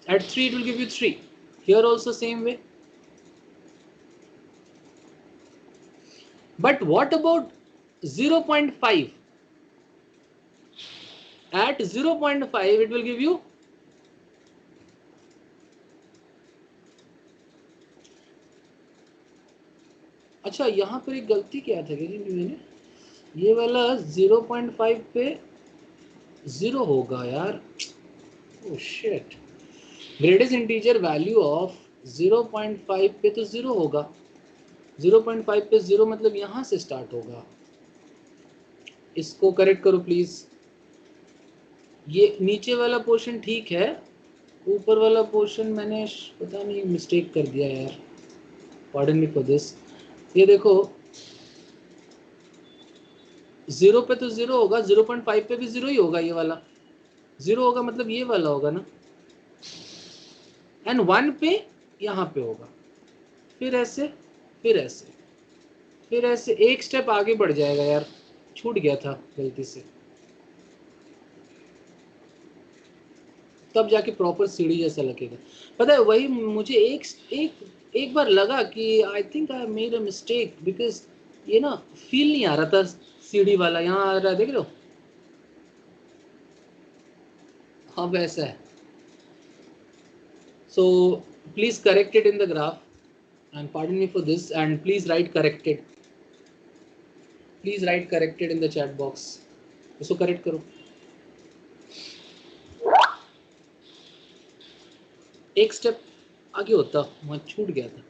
At 3 it will give you 3. Here also same way. But what about 0.5? At 0.5 it will give you अच्छा यहाँ पर एक गलती क्या था मैंने, ये वाला 0.5 पे 0 होगा यार. Oh shit. Greatest integer value of 0.5 पे तो 0 होगा. 0.5 पे 0 मतलब यहाँ से स्टार्ट होगा. इसको करेक्ट करो प्लीज. ये नीचे वाला पोर्शन ठीक है, ऊपर वाला पोर्शन मैंने पता नहीं मिस्टेक कर दिया यार. Pardon me for this. ये देखो 0 पे तो 0 होगा, 0.5 पे भी 0 ही होगा. ये वाला 0 होगा मतलब ये वाला होगा ना. एंड 1 पे यहाँ पे होगा. फिर ऐसे, फिर ऐसे, फिर ऐसे. एक स्टेप आगे बढ़ जाएगा यार, छूट गया था गलती से. तब जाके प्रॉपर सीढ़ी जैसा लगेगा. पता है वही मुझे एक बार लगा कि I think I made a mistake because ये ना फील नहीं आ रहा था सीढ़ी वाला. यहाँ आ रहा है, देख लो. हाँ वैसा है. So please correct it in the graph and pardon me for this and please right corrected. Please right corrected in the chat box. इसको करेक्ट करो. एक स्टेप आगे होता, वहां छूट गया था.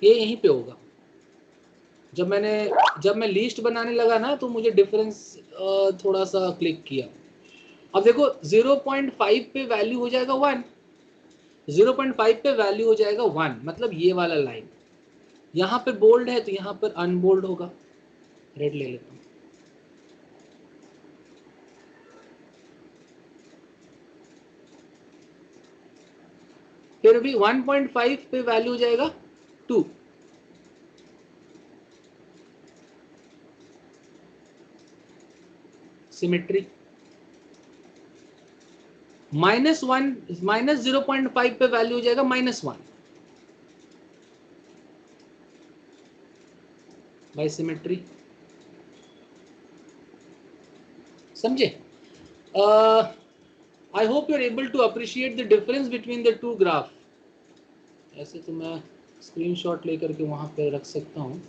ये यहीं पे होगा. जब मैं लिस्ट बनाने लगा ना तो मुझे डिफरेंस थोड़ा सा क्लिक किया. अब देखो 0.5 पे वैल्यू हो जाएगा 1. 0.5 पे वैल्यू हो जाएगा 1 मतलब ये वाला लाइन. यहाँ पे बोल्ड है तो यहाँ पर अनबोल्ड होगा. रेड ले लेता हूँ. फिर भी 1.5 पे वैल्यू हो जाएगा 2. सिमेट्री. -0.5 पे वैल्यू हो जाएगा -1 बाय सिमेट्री. समझे? I hope you are able to appreciate the difference between the two graph. ऐसे तो मैं स्क्रीनशॉट लेकर के वहां पे रख सकता हूँ.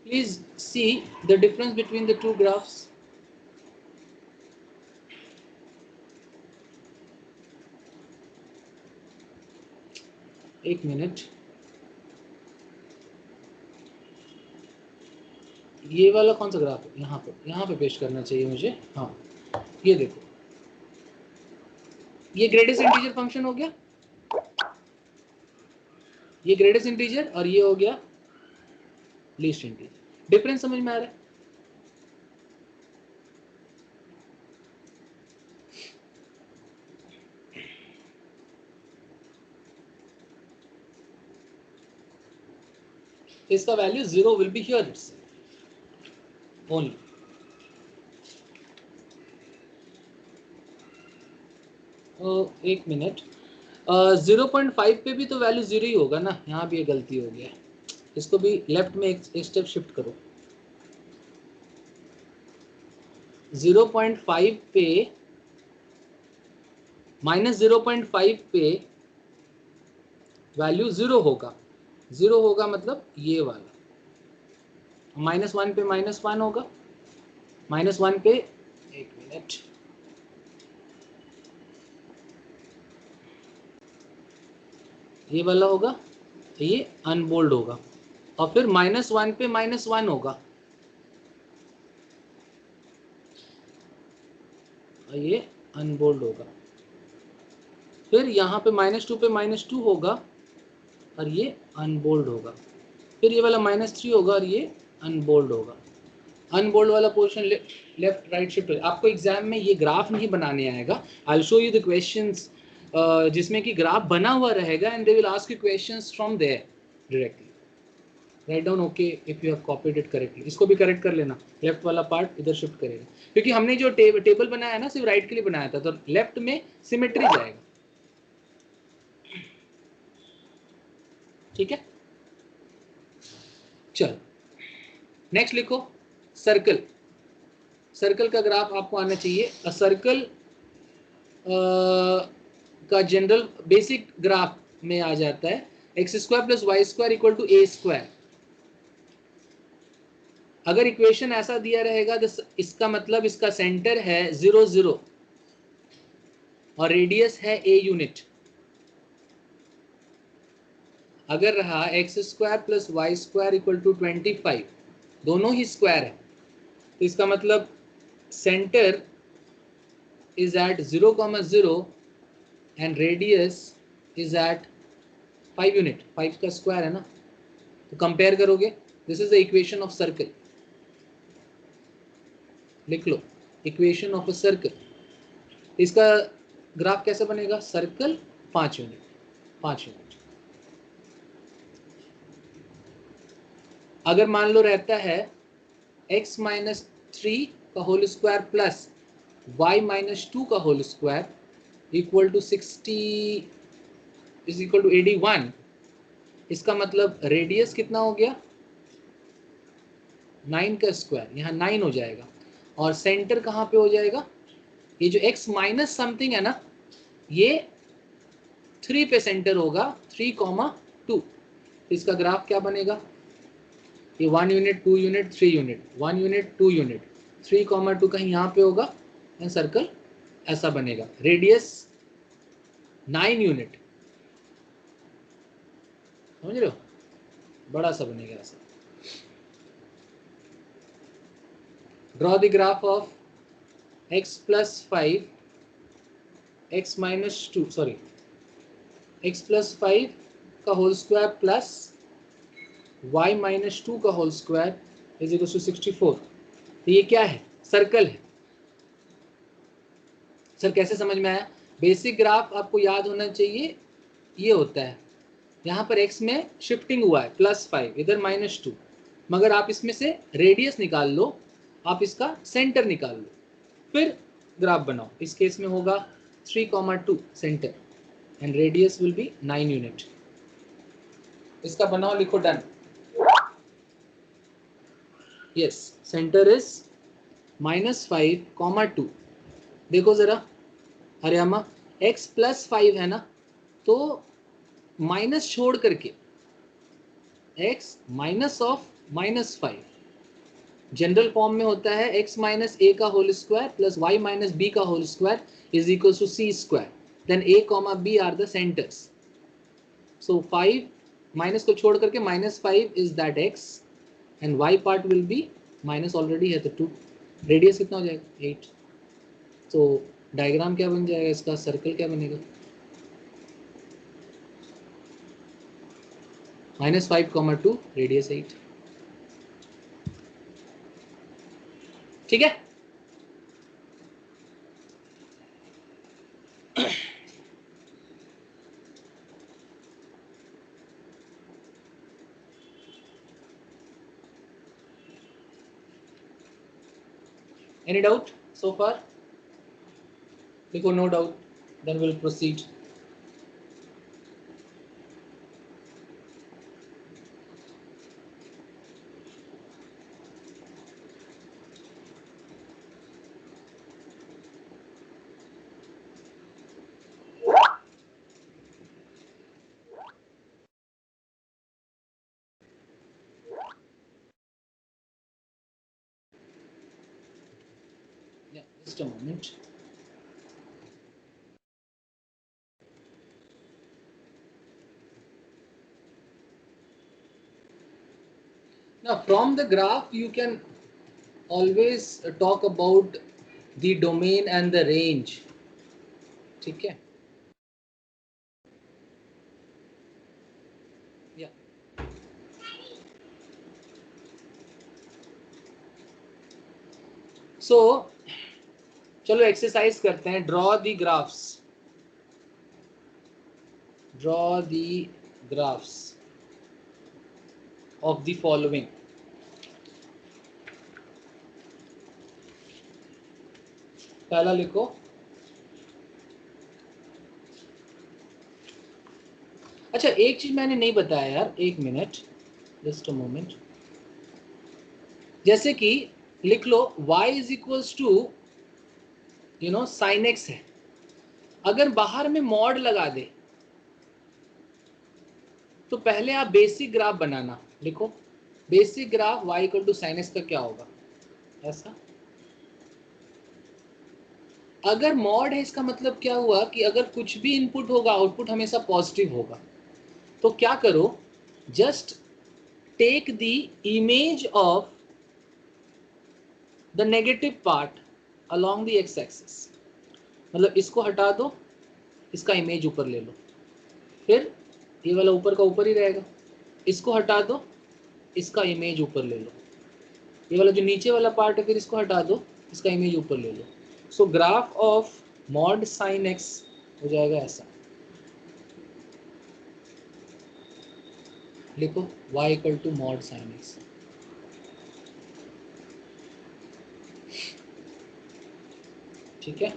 Please see the difference between the two graphs. एक मिनट. ये वाला कौन सा ग्राफ है? यहाँ पे पेश करना चाहिए मुझे. हाँ ये देखो, ये ग्रेटेस्ट इंटीजर फंक्शन हो गया. ये ग्रेटेस्ट इंटीजर और ये हो गया लीस्ट इंटीजर। डिफरेंस समझ में आ रहा है? इसका value 0 will be here itself only. एक मिनट, 0.5 पे भी तो वैल्यू 0 ही होगा ना, यहाँ भी ये गलती हो गया है, इसको भी लेफ्ट में एक स्टेप शिफ्ट करो। 0.5 पे माइनस 0.5 पे वैल्यू 0 होगा, 0 होगा मतलब ये वाला, -1 पे -1 होगा, -1 पे, एक मिनट, ये वाला होगा, ये अनबोल्ड होगा, और फिर -1 पे -1 होगा, और ये अनबोल्ड होगा, फिर यहाँ पे -2 पे -2 होगा और ये अनबोल्ड होगा, फिर ये वाला -3 होगा और ये अनबोल्ड होगा। अनबोल्ड वाला पोर्शन लेफ्ट राइट शिफ्ट। आपको एग्जाम में ये ग्राफ नहीं बनाने आएगा, I will show you the questions जिसमें कि ग्राफ बना हुआ रहेगा and they will ask you questions from there directly. Right down okay if you have copied it correctly. इसको भी करेक्ट कर लेना, लेफ्ट वाला पार्ट इधर शिफ्ट करेगा, क्योंकि हमने जो टेबल बनाया है ना सिर्फ राइट के लिए बनाया था, तो लेफ्ट में सिमेट्री जाएगा। ठीक है, चल नेक्स्ट लिखो सर्कल। सर्कल का ग्राफ आपको आना चाहिए। अ सर्कल का जनरल बेसिक ग्राफ में आ जाता है x² + y² = a²। अगर इक्वेशन ऐसा दिया रहेगा तो इसका मतलब इसका सेंटर है 0 0 और रेडियस है a यूनिट। अगर रहा x² + y² = 25, दोनों ही स्क्वायर है, तो इसका मतलब centre is at 0, 0 and radius is at 5 unit. 5 का स्क्वायर है ना, तो कंपेयर करोगे, this is the equation of circle. लिख लो इक्वेशन ऑफ अ सर्कल। इसका ग्राफ कैसे बनेगा? Circle 5 unit, 5 unit. अगर मान लो रहता है x - 3 का होल स्क्वायर प्लस y - 2 का whole square equal to 60 is equal to 81, इसका मतलब रेडियस कितना हो गया? 9 का स्क्वायर, यहाँ 9 हो जाएगा, और सेंटर कहाँ पे हो जाएगा? ये जो x माइनस समथिंग है ना, ये 3 पे सेंटर होगा, 3,2। इसका ग्राफ क्या बनेगा? ये 1 unit, 2 unit, 3 unit, 1 unit, 2 unit, 3,2 कहीं यहाँ पे होगा, एंड सर्कल ऐसा बनेगा। रेडियस 9 यूनिट, समझ रहे हो? बड़ा सा बनेगा ऐसा। Draw the graph of x + 5 x - 2 sorry x + 5 का होल स्क्वायर प्लस y - 2 का whole square is equal to 64। तो ये क्या है? सर्कल है। सर कैसे समझ में आया? बेसिक ग्राफ आपको याद होना चाहिए, ये होता है, यहाँ पर x में शिफ्टिंग हुआ है +5, इधर -2, मगर आप इसमें से रेडियस निकाल लो, आप इसका सेंटर निकाल लो, फिर ग्राफ बनाओ। इस केस में होगा 3,2 centre and radius will be 9 unit. इसका बनाओ, लिखो डन। Yes, centre is -5, 2। देखो जरा हरियामा, x + 5 है ना, तो माइनस छोड़ करके x -5 जनरल फॉर्म में होता है x - a का whole square plus y - b का whole square is equal to c²। Then a, b are the centres. So 5 माइनस को छोड़ करके -5 is that x and y part will be minus, already है तो 2। रेडियस कितना हो जाएगा? 8। तो डायग्राम क्या बन जाएगा इसका? सर्कल क्या बनेगा? -5, 2 रेडियस 8। ठीक है, any doubt so far? देखो no doubt, then we'll proceed. Yeah, just a moment. Now from the graph you can always talk about the domain and the range. ठीक है, yeah. So चलो exercise करते हैं. Draw the graphs, draw the graphs of the following. पहला लिखो. अच्छा एक चीज मैंने नहीं बताया यार, एक मिनट, जस्ट अ मोमेंट. जैसे कि लिख लो y is equals to sine x है. अगर बाहर में मॉड लगा दे तो पहले आप बेसिक ग्राफ बनाना. लिखो basic graph y equal to sine x का क्या होगा, ऐसा. अगर मॉड है इसका मतलब क्या हुआ कि अगर कुछ भी इनपुट होगा आउटपुट हमेशा पॉजिटिव होगा. तो क्या करो, just take the image of the negative part along the x axis. मतलब इसको हटा दो, इसका इमेज ऊपर ले लो, फिर ये वाला ऊपर का ऊपर ही रहेगा. इसको हटा दो, इसका इमेज ऊपर ले लो. ये वाला जो नीचे वाला पार्ट है फिर इसको हटा दो, इसका इमेज ऊपर ले लो. So graph of mod sine x हो जाएगा ऐसा. लिखो y equal to mod sine x. ठीक है,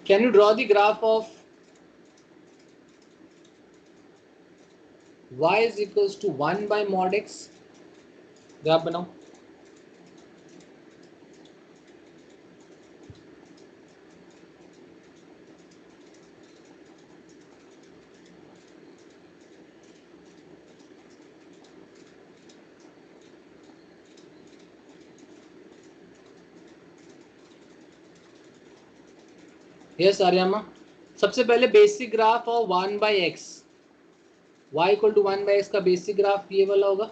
can you draw the graph of y is equals to 1 by mod x. Graph बनाओ. यस आर्यमा. सबसे पहले basic graph of 1 by x, y equal to 1 by x का basic graph ये वाला होगा.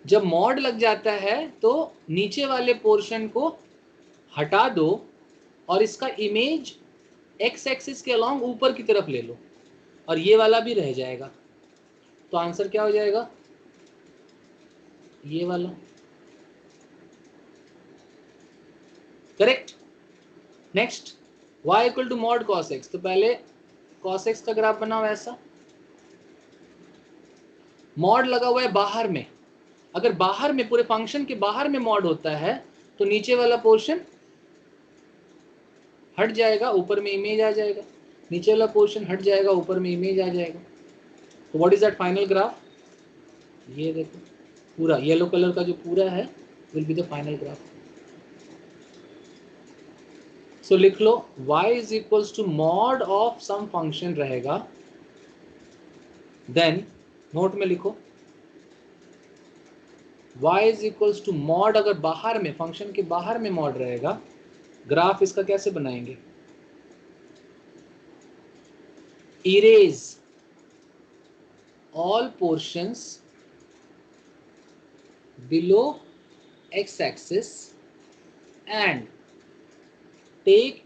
जब मॉड लग जाता है तो नीचे वाले पोर्शन को हटा दो और इसका इमेज एक्स एक्सिस के अलोंग ऊपर की तरफ ले लो और ये वाला भी रह जाएगा. तो आंसर क्या हो जाएगा, ये वाला. Correct. Next y equal to mod cos x. तो पहले cos x का ग्राफ बनाओ ऐसा. मॉड लगा हुआ है बाहर में. अगर बाहर में पूरे फंक्शन के बाहर में मॉड होता है तो नीचे वाला पोर्शन हट जाएगा, ऊपर में इमेज आ जाएगा. नीचे वाला पोर्शन हट जाएगा, ऊपर में इमेज आ जाएगा. तो what is that final graph. ये देखो पूरा येलो कलर का जो पूरा है will be the final graph. So लिख लो y is equals to mod of some function रहेगा. देन नोट में लिखो y is equals to mod, अगर बाहर में फंक्शन के बाहर में मॉड रहेगा. ग्राफ इसका कैसे बनाएंगे, erase all portions below x-axis and take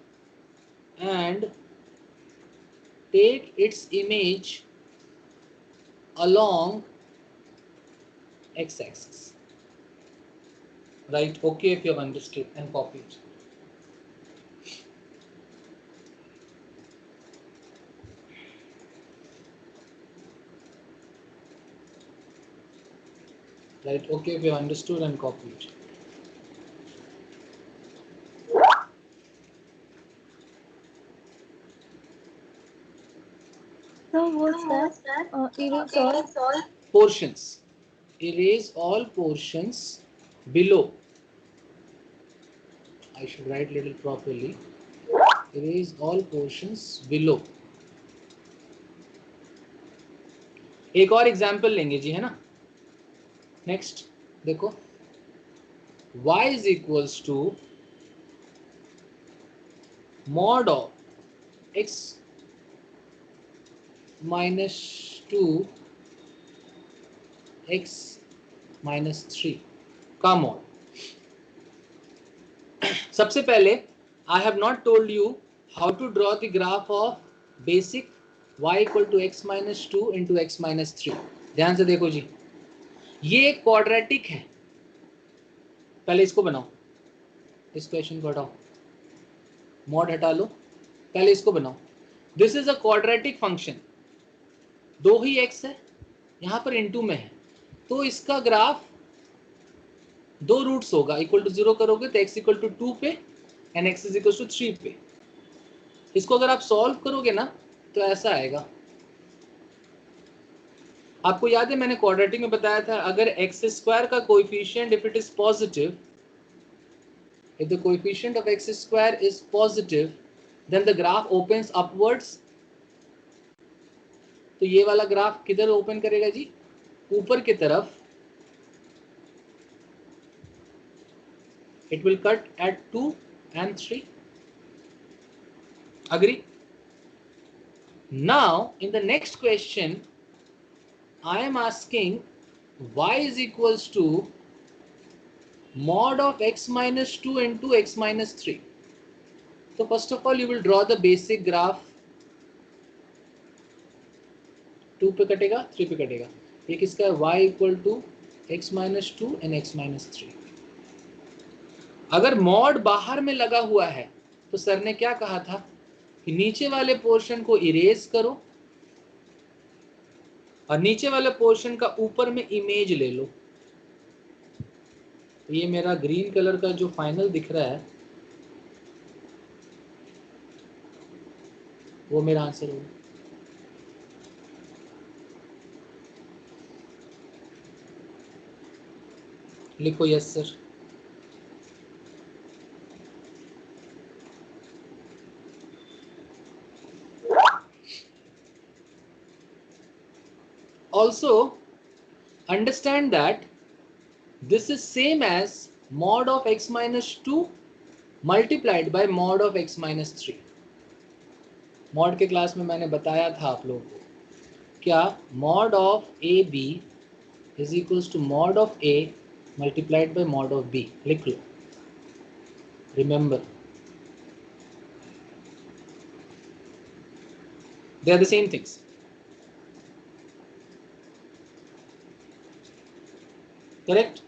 its image along x-axis. Right? Okay, if you have understood and copied. Right? Okay, if you have understood and copied. So what's that? Erase all. Portions. Erase all portions below. I should write little properly. Erase all portions below. एक और example लेंगे जी, है ना. Next देखो, y is equals to mod of x minus 2 x minus 3 का mod. सबसे पहले I have not told you how to draw the graph of basic y equal to x minus 2 into x minus 3. ध्यान से देखो जी, ये एक quadratic है. पहले इसको बनाओ, इस क्वेश्चन को हटाओ, मॉड हटा लो, पहले इसको बनाओ. This is a quadratic function. दो ही x है, यहाँ पर इनटू में है, तो इसका ग्राफ दो रूट्स होगा. इक्वल टू 0 करोगे तो x इक्वल टू 2 पे and x is equal to 3 पे. इसको अगर आप सॉल्व करोगे ना तो ऐसा आएगा. आपको याद है मैंने क्वाड्रेटिक में बताया था, अगर एक्स स्क्वायर का coefficient if it is positive, if the coefficient of x square is positive then the graph opens upwards. तो ये वाला ग्राफ किधर ओपन करेगा जी? ऊपर की तरफ. It will cut at 2 and 3. Agree? Now in the next question I am asking y is equals to mod of x minus 2 into x minus 3. So first of all you will draw the basic graph. 2 पे कटेगा, 3 पे कटेगा. ये किसका है? y equal to x minus 2 and x minus 3. अगर mod बाहर में लगा हुआ है तो सर ने क्या कहा था कि नीचे वाले पोर्शन को इरेज करो और नीचे वाले पोर्शन का ऊपर में इमेज ले लो. ये मेरा ग्रीन कलर का जो फाइनल दिख रहा है वो मेरा आंसर होगा. लिखो yes sir. Also understand that this is same as mod of x minus 2 multiplied by mod of x minus 3. Mod के क्लास में मैंने बताया था आप लोगों को, क्या mod of ab is equals to mod of a multiplied by mod of b. लिख लो, remember they are the same things. Correct?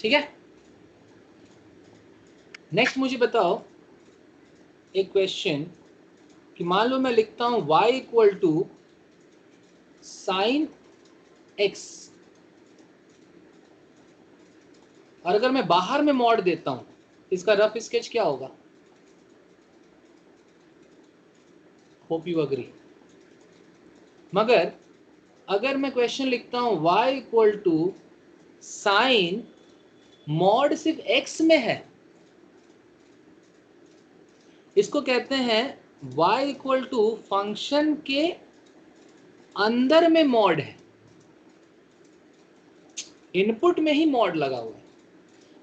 ठीक है. नेक्स्ट मुझे बताओ एक क्वेश्चन कि मान लो मैं लिखता हूं y equal to sine x और अगर मैं बाहर में मॉड देता हूं इसका रफ स्केच क्या होगा? Hope you agree. मगर अगर मैं क्वेश्चन लिखता हूं y equal to sine mod सिर्फ x में है, इसको कहते हैं y इक्वल टू फंक्शन के अंदर में मॉड है, इनपुट में ही मॉड लगा हुआ है.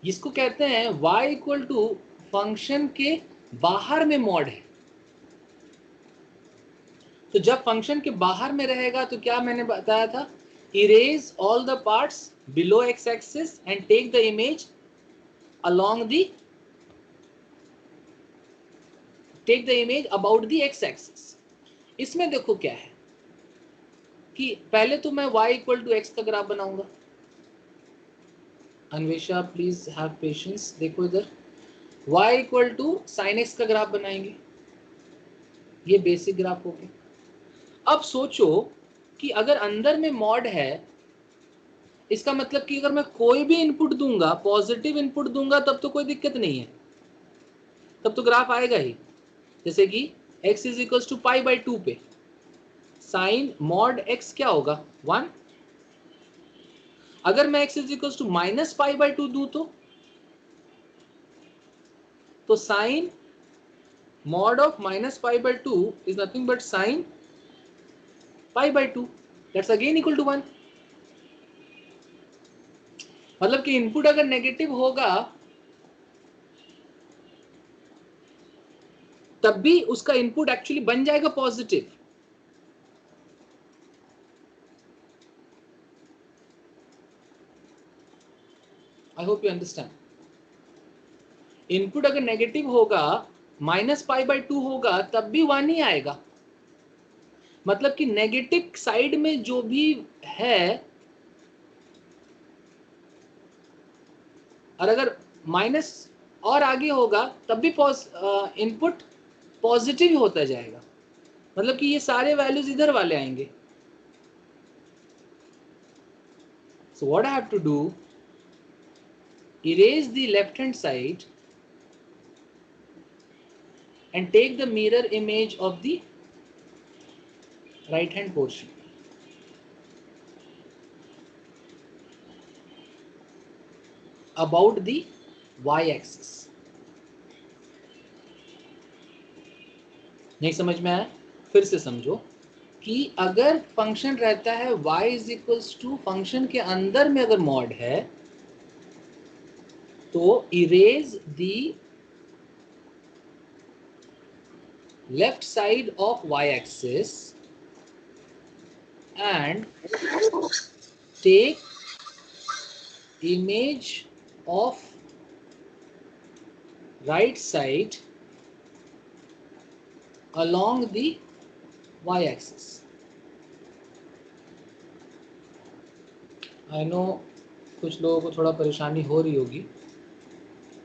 जिसको कहते हैं y इक्वल टू फंक्शन के बाहर में मॉड है। तो जब फंक्शन के बाहर में रहेगा तो क्या मैंने बताया था, erase all the parts below x axis and take the image along the take the image about the x axis। इसमें देखो क्या है कि पहले तो मैं y इक्वल टू एक्स का ग्राफ बनाऊंगा। Anvesha please have patience. देखो इधर y equal to sine x का ग्राफ बनाएंगे, ये बेसिक ग्राफ हो गया। अब सोचो कि अगर अंदर में मॉड है, इसका मतलब कि अगर मैं कोई भी इनपुट दूंगा, पॉजिटिव इनपुट दूंगा, तब तो कोई दिक्कत नहीं है, तब तो ग्राफ आएगा ही। जैसे कि x is equal to pi by 2 पे साइन मॉड x क्या होगा 1। अगर मैं x is equal to minus pi by 2 दूं तो sine mod of minus pi by 2 is nothing but sine pi by 2, that's again equal to 1। मतलब कि input अगर नेगेटिव होगा तब भी उसका इनपुट एक्चुअली बन जाएगा positive. I hope you understand. Input अगर नेगेटिव होगा, माइनस पाई बाई 2 होगा, तब भी 1 ही आएगा। मतलब कि नेगेटिव साइड में जो भी है, और अगर माइनस और आगे होगा तब भी इनपुट पॉजिटिव होता जाएगा। मतलब कि ये सारे वैल्यूज इधर वाले आएंगे। So what I have to do, erase the left hand side and take the mirror image of the right hand portion about the y axis। नहीं समझ में आया? फिर से समझो कि अगर फंक्शन रहता है y is equals to function के अंदर में अगर मॉड है तो erase the left side of y axis and take image of right side along the y axis। I know कुछ लोगों को थोड़ा परेशानी हो रही होगी,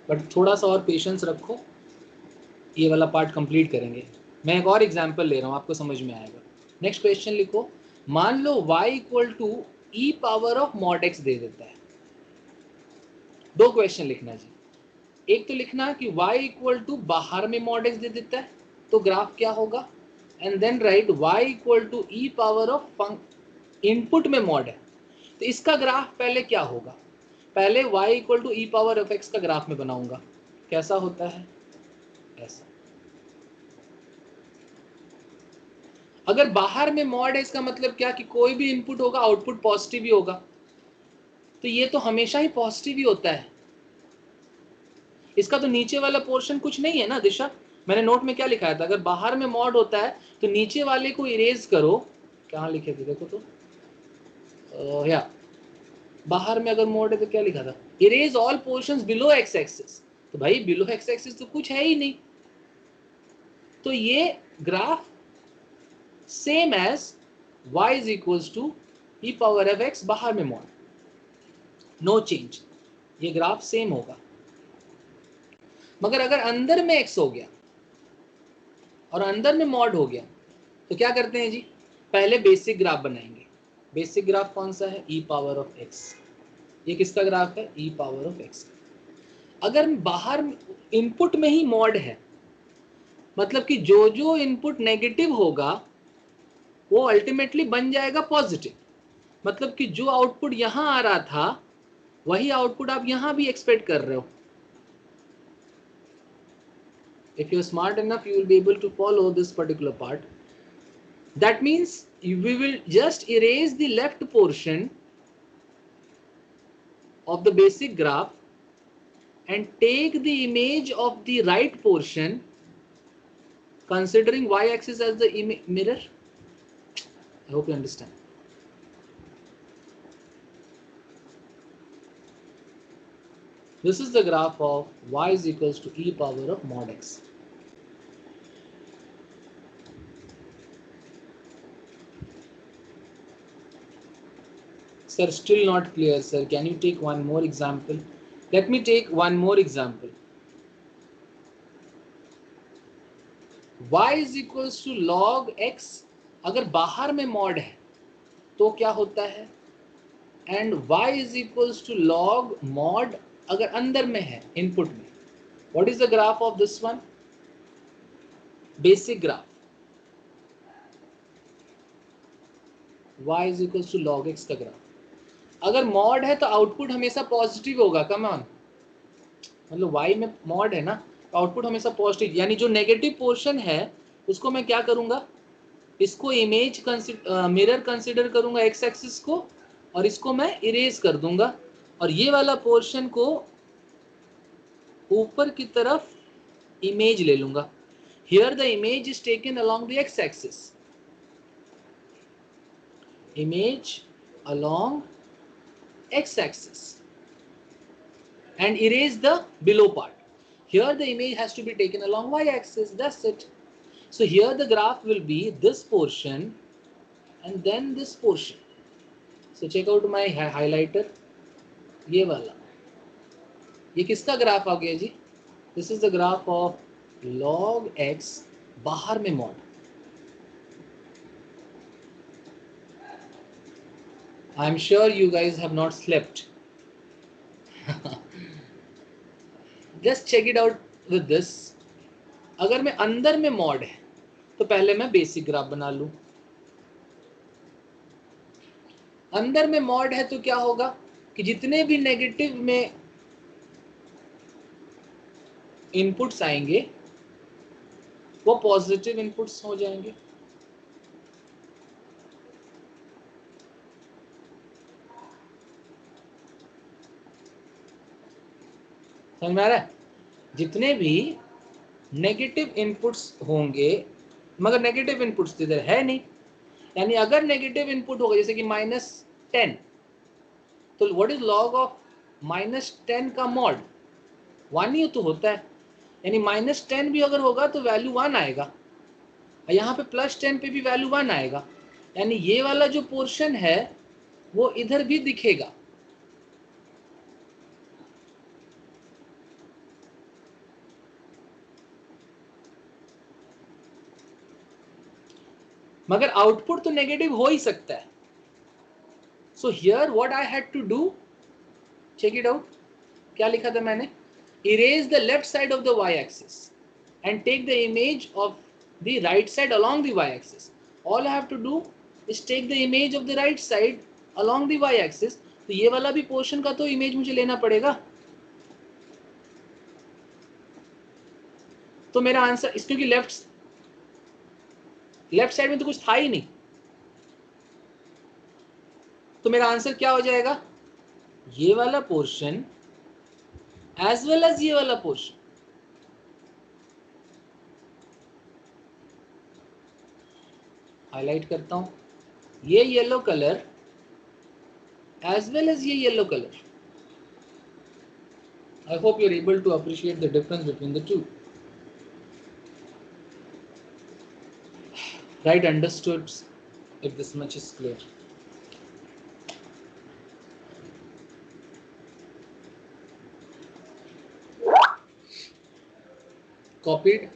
बट थोड़ा सा और पेशेंस रखो, ये वाला पार्ट कंप्लीट करेंगे। मैं एक और एग्जांपल ले रहा हूँ, आपको समझ में आएगा। नेक्स्ट क्वेश्चन लिखो। मान लो y equal to e power of mod x दे देता है। दो क्वेश्चन लिखना जी। एक तो लिखना कि y इक्वल टू बाहर में मॉड x दे देता है तो ग्राफ क्या होगा, and then write y equal to e power of input में मॉड है तो इसका ग्राफ पहले क्या होगा। पहले y equal to e power of x का ग्राफ में बनाऊंगा। कैसा होता है, ऐसा। अगर बाहर में मॉड है इसका मतलब क्या कि कोई भी इनपुट होगा आउटपुट पॉजिटिव ही होगा, तो ये तो हमेशा ही पॉजिटिव ही होता है। इसका तो नीचे वाला पोर्शन कुछ नहीं है ना दिशा। मैंने नोट में क्या लिखाया था, अगर बाहर में मॉड होता है तो नीचे वाले को इरेज करो। कहाँ लिखे थे देखो तो या बाहर में अगर मॉड है तो क्या लिखा था, erase all portions below x axis. तो भाई बिलो एक्स एक्सिस तो कुछ है ही नहीं, तो ये graph same as y is equals to e power of x बाहर में मॉड, नो चेंज, ये ग्राफ सेम होगा। मगर अगर अंदर में x हो गया और अंदर में मॉड हो गया तो क्या करते हैं जी, पहले बेसिक ग्राफ बनाएंगे। बेसिक ग्राफ कौन सा है, ई पावर ऑफ x। ये किसका ग्राफ है, ई पावर ऑफ x। अगर बाहर इनपुट में ही मॉड है, मतलब कि जो जो इनपुट नेगेटिव होगा वो अल्टीमेटली बन जाएगा पॉजिटिव। मतलब कि जो आउटपुट यहां आ रहा था वही आउटपुट आप यहां भी एक्सपेक्ट कर रहे हो। If you're smart enough, you will be able to follow this particular part. That means we will just erase the left portion of the basic graph and take the image of the right portion considering y-axis as the mirror. I hope you understand. This is the graph of y is equals to e power of mod x. Sir, still not clear, sir. Can you take one more example? Let me take one more example. y is equals to log x. अगर बाहर में mod है तो क्या होता है? And y is equals to log mod अगर अंदर में है इनपुट में. What is the graph of this one? Basic graph. y is equals to log x का ग्राफ. अगर mod है तो आउटपुट हमेशा पॉजिटिव होगा. कम ऑन, मतलब y में mod है ना, तो आउटपुट हमेशा पॉजिटिव. यानी जो नेगेटिव पोर्शन है उसको मैं क्या करूंगा, इसको इमेज मिरर कंसिडर करूंगा x एक्सिस को, और इसको मैं इरेज कर दूंगा, और ये वाला पोर्शन को ऊपर की तरफ इमेज ले लूंगा. Here the image is taken along the x axis. Image along x-axis and erase the below part. Here the image has to be taken along y-axis. That's it. So here the graph will be this portion and then this portion. So check out my highlighter. ये वाला, ये किसका graph आ गया जी? This is the graph of log x बाहर में mod. I'm sure you guys have not slept. Just check it out with this. अगर मैं अंदर में mod है तो पहले मैं बेसिक ग्राफ बना लूं. अंदर में mod है तो क्या होगा कि जितने भी नेगेटिव में इनपुट्स आएंगे वो पॉजिटिव इनपुट्स हो जाएंगे. समझ में आ रहा है? जितने भी नेगेटिव इनपुट्स होंगे, मगर नेगेटिव इनपुट्स इधर है नहीं, यानी अगर नेगेटिव इनपुट होगा जैसे कि -10, तो व्हाट इज लॉग ऑफ -10 का मॉड? 1 ही तो होता है. यानी -10 भी अगर होगा तो वैल्यू 1 आएगा, यहाँ पे +10 पे भी वैल्यू 1 आएगा. यानी ये वाला जो पोर्शन है वो इधर भी दिखेगा. मगर आउटपुट तो नेगेटिव हो ही सकता है. So here what I had to do, check it out. क्या लिखा था मैंने? Erase the left side of the y axis and take the image of the right side along the y axis. All I have to do is take the image of the right side along the y axis. तो ये वाला भी portion का तो image मुझे लेना पड़ेगा. तो मेरा आंसर इस, क्योंकि लेफ्ट साइड में तो कुछ था ही नहीं, तो मेरा आंसर क्या हो जाएगा? ये वाला पोर्शन एज वेल एज ये वाला पोर्शन. हाईलाइट करता हूं, ये yellow colour as well as ये yellow colour. I hope you are able to appreciate the difference between the two. Right, understood, if this much is clear. Copied.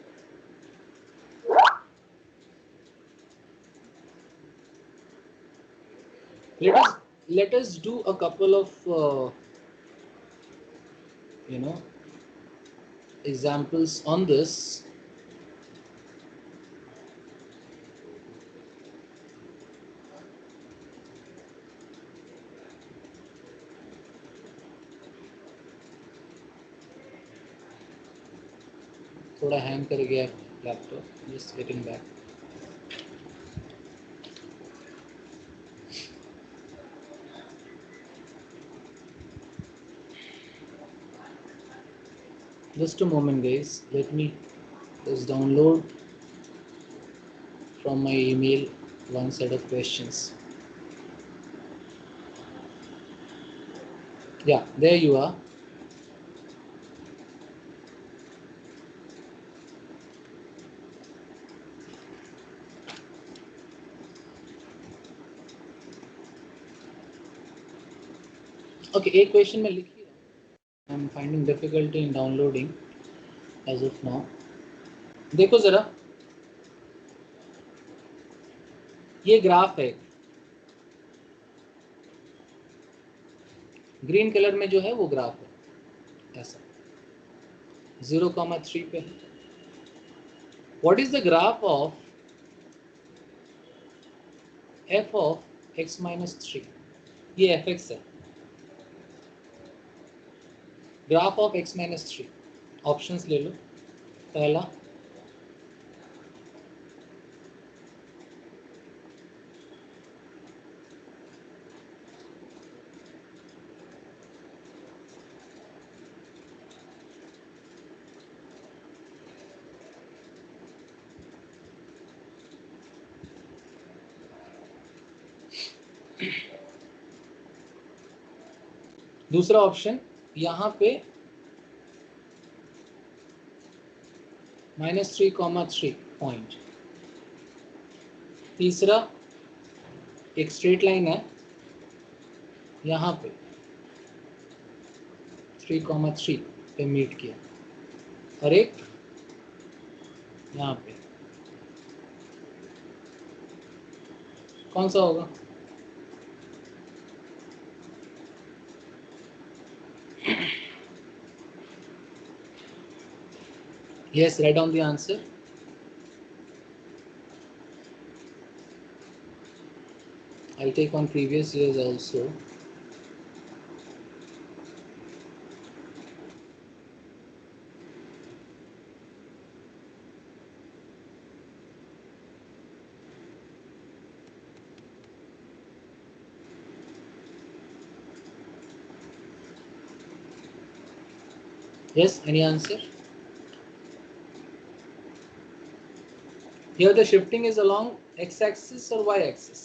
Let us do a couple of examples on this. थोड़ा hang कर गया laptop, just getting back. Just a moment guys, let me just download from my email one set of questions. Yeah, there you are. Okay, एक question मैं लिख ही रहा हूँ. I am finding difficulty in downloading as of now. देखो जरा, ये graph है, ग्रीन कलर में जो है वो ग्राफ है ऐसा 0,3 पे है. What is the graph of f of x minus 3? ये fx है, graph of x minus 3. Options ले लो. पहला दूसरा ऑप्शन यहाँ पे -3,3 पॉइंट. तीसरा एक स्ट्रेट लाइन है यहाँ पे 3,3 पे मीट किया, और एक यहाँ पे. कौन सा होगा? Yes, write down the answer. I'll take on previous years also. Yes, any answer? Here the shifting is along x-axis or y-axis?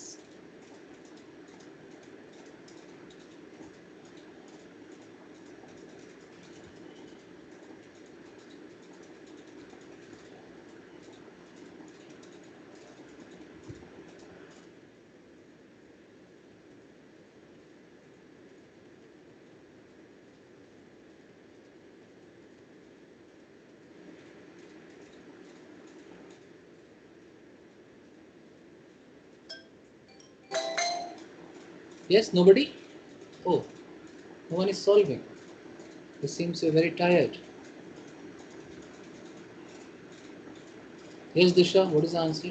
Yes, nobody? Oh, no one is solving. This seems you're very tired. Yes, Disha, what is the answer?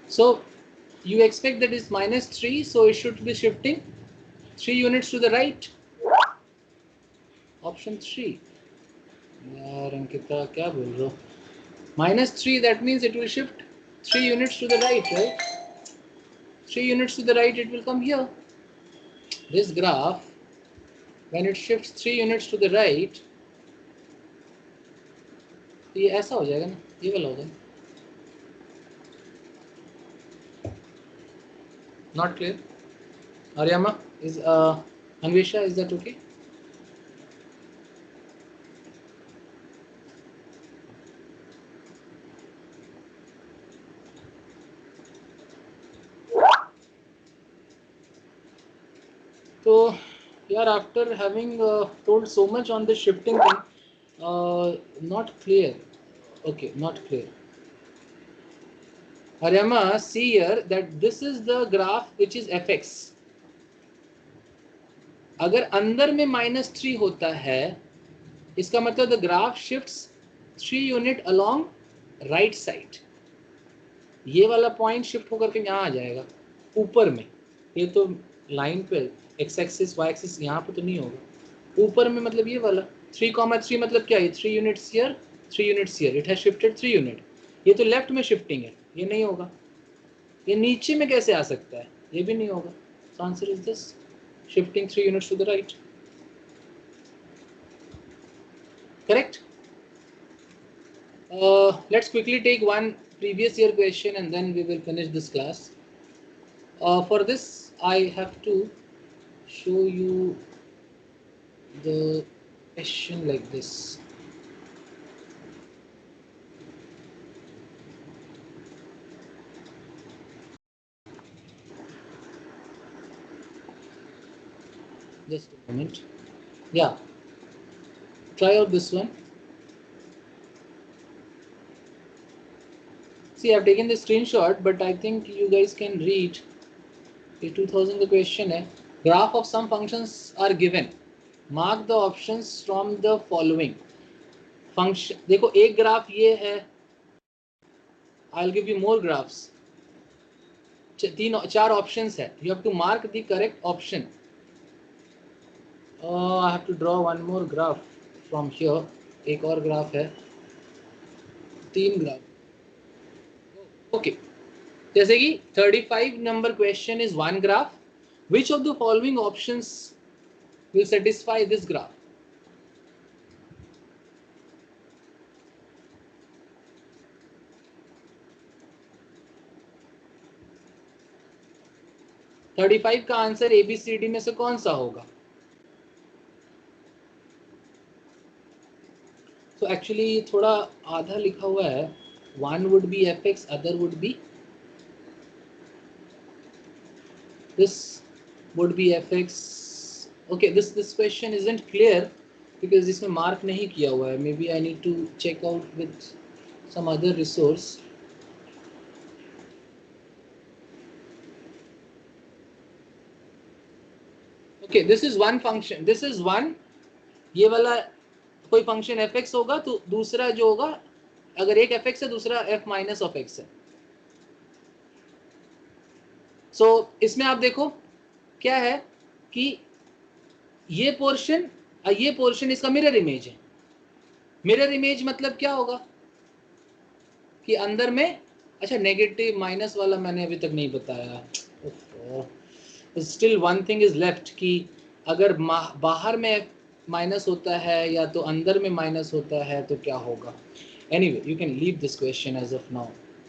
So you expect that is -3, so it should be shifting 3 units to the right. Option 3. यार अंकिता क्या बोल रहे हो? -3, that means it will shift 3 units to the right, right? 3 units to the right, it will come here. This graph, when it shifts 3 units to the right, तो ये ऐसा हो जाएगा ना, ये वाला होगा. Not clear? Aryama, is Anvesha, is that okay? So, yeah, after having told so much on the shifting thing, not clear. Okay, not clear. Aryama, see here that this is the graph which is fx. अगर अंदर में -3 होता है, इसका मतलब the graph shifts 3 unit along right side. ये वाला point shift होकर के यहाँ आ जाएगा ऊपर में. ये तो लाइन पे x एक्सिस y एक्सिस यहाँ पे तो नहीं होगा. ऊपर में मतलब ये वाला 3,3 मतलब क्या है? 3 units here, 3 units here. It has shifted 3 unit. ये तो लेफ्ट में शिफ्टिंग है, ये नहीं होगा। ये नीचे में कैसे आ सकता है, ये भी नहीं होगा। So answer is this, shifting 3 units to the right. Correct. Let's quickly take one previous year question and then we will finish this class. For this I have to show you the question like this. Just a moment. Yeah, try out this one. See, I've taken the screenshot, but I think you guys can read. ये 2000 का question है. Graph of some functions are given. Mark the options from the following. Function, देखो एक graph ये है. I'll give you more graphs. चार options है. You have to mark the correct option. I have to draw one more graph from here. एक और graph है. 3 graph. Okay. जैसे कि 35 number question is one graph. Which of the following options will satisfy this graph? $35 का answer ABCD में से कौन सा होगा? So actually थोड़ा आधा लिखा हुआ है. One would be fx, other would be this would be fx. Okay, this question isn't clear because इसमें mark नहीं किया हुआ है. Maybe I need to check out with some other resource. Okay, this is one function. This is one. ये वाला कोई function fx होगा तो दूसरा जो होगा, अगर एक fx है दूसरा f माइनस ऑफ x है. So इसमें आप देखो क्या है कि ये पोर्शन इसका मिरर इमेज है. मिरर इमेज मतलब क्या होगा कि अंदर में, अच्छा नेगेटिव माइनस वाला मैंने अभी तक नहीं बताया. Still one thing is left कि अगर बाहर में माइनस होता है या तो अंदर में माइनस होता है तो क्या होगा. Anyway you can leave this question as of now.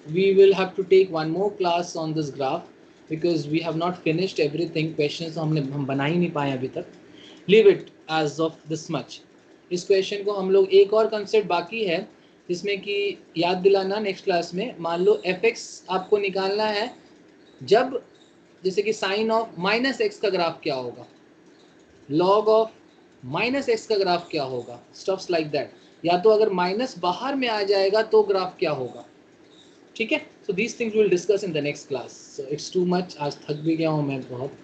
We will have to take one more class on this graph because we have not finished everything. Question हम बना ही नहीं पाए अभी तक. Leave it as of this much. इस question को हम लोग एक और कंसेप्ट बाकी है जिसमें कि याद दिलाना नेक्स्ट क्लास में. मान लो fx आपको निकालना है जब, जैसे कि साइन ऑफ माइनस एक्स का ग्राफ क्या होगा, लॉग ऑफ माइनस एक्स का ग्राफ क्या होगा, स्टफ्स लाइक दैट. या तो अगर माइनस बाहर में आ जाएगा तो ग्राफ क्या होगा. ठीक है. So these things will discuss in the next class. So it's too much. आज थक भी गया हूँ मैं बहुत.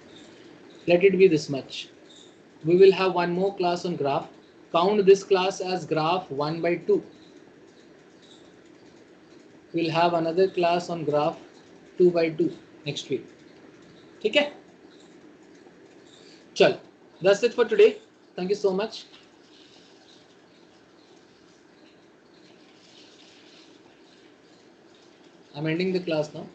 Let it be this much. We will have one more class on graph. Count this class as graph 1/2. we'll have another class on graph 2/2 next week. ठीक है. चल, that's it for today. Thank you so much. I'm ending the class now.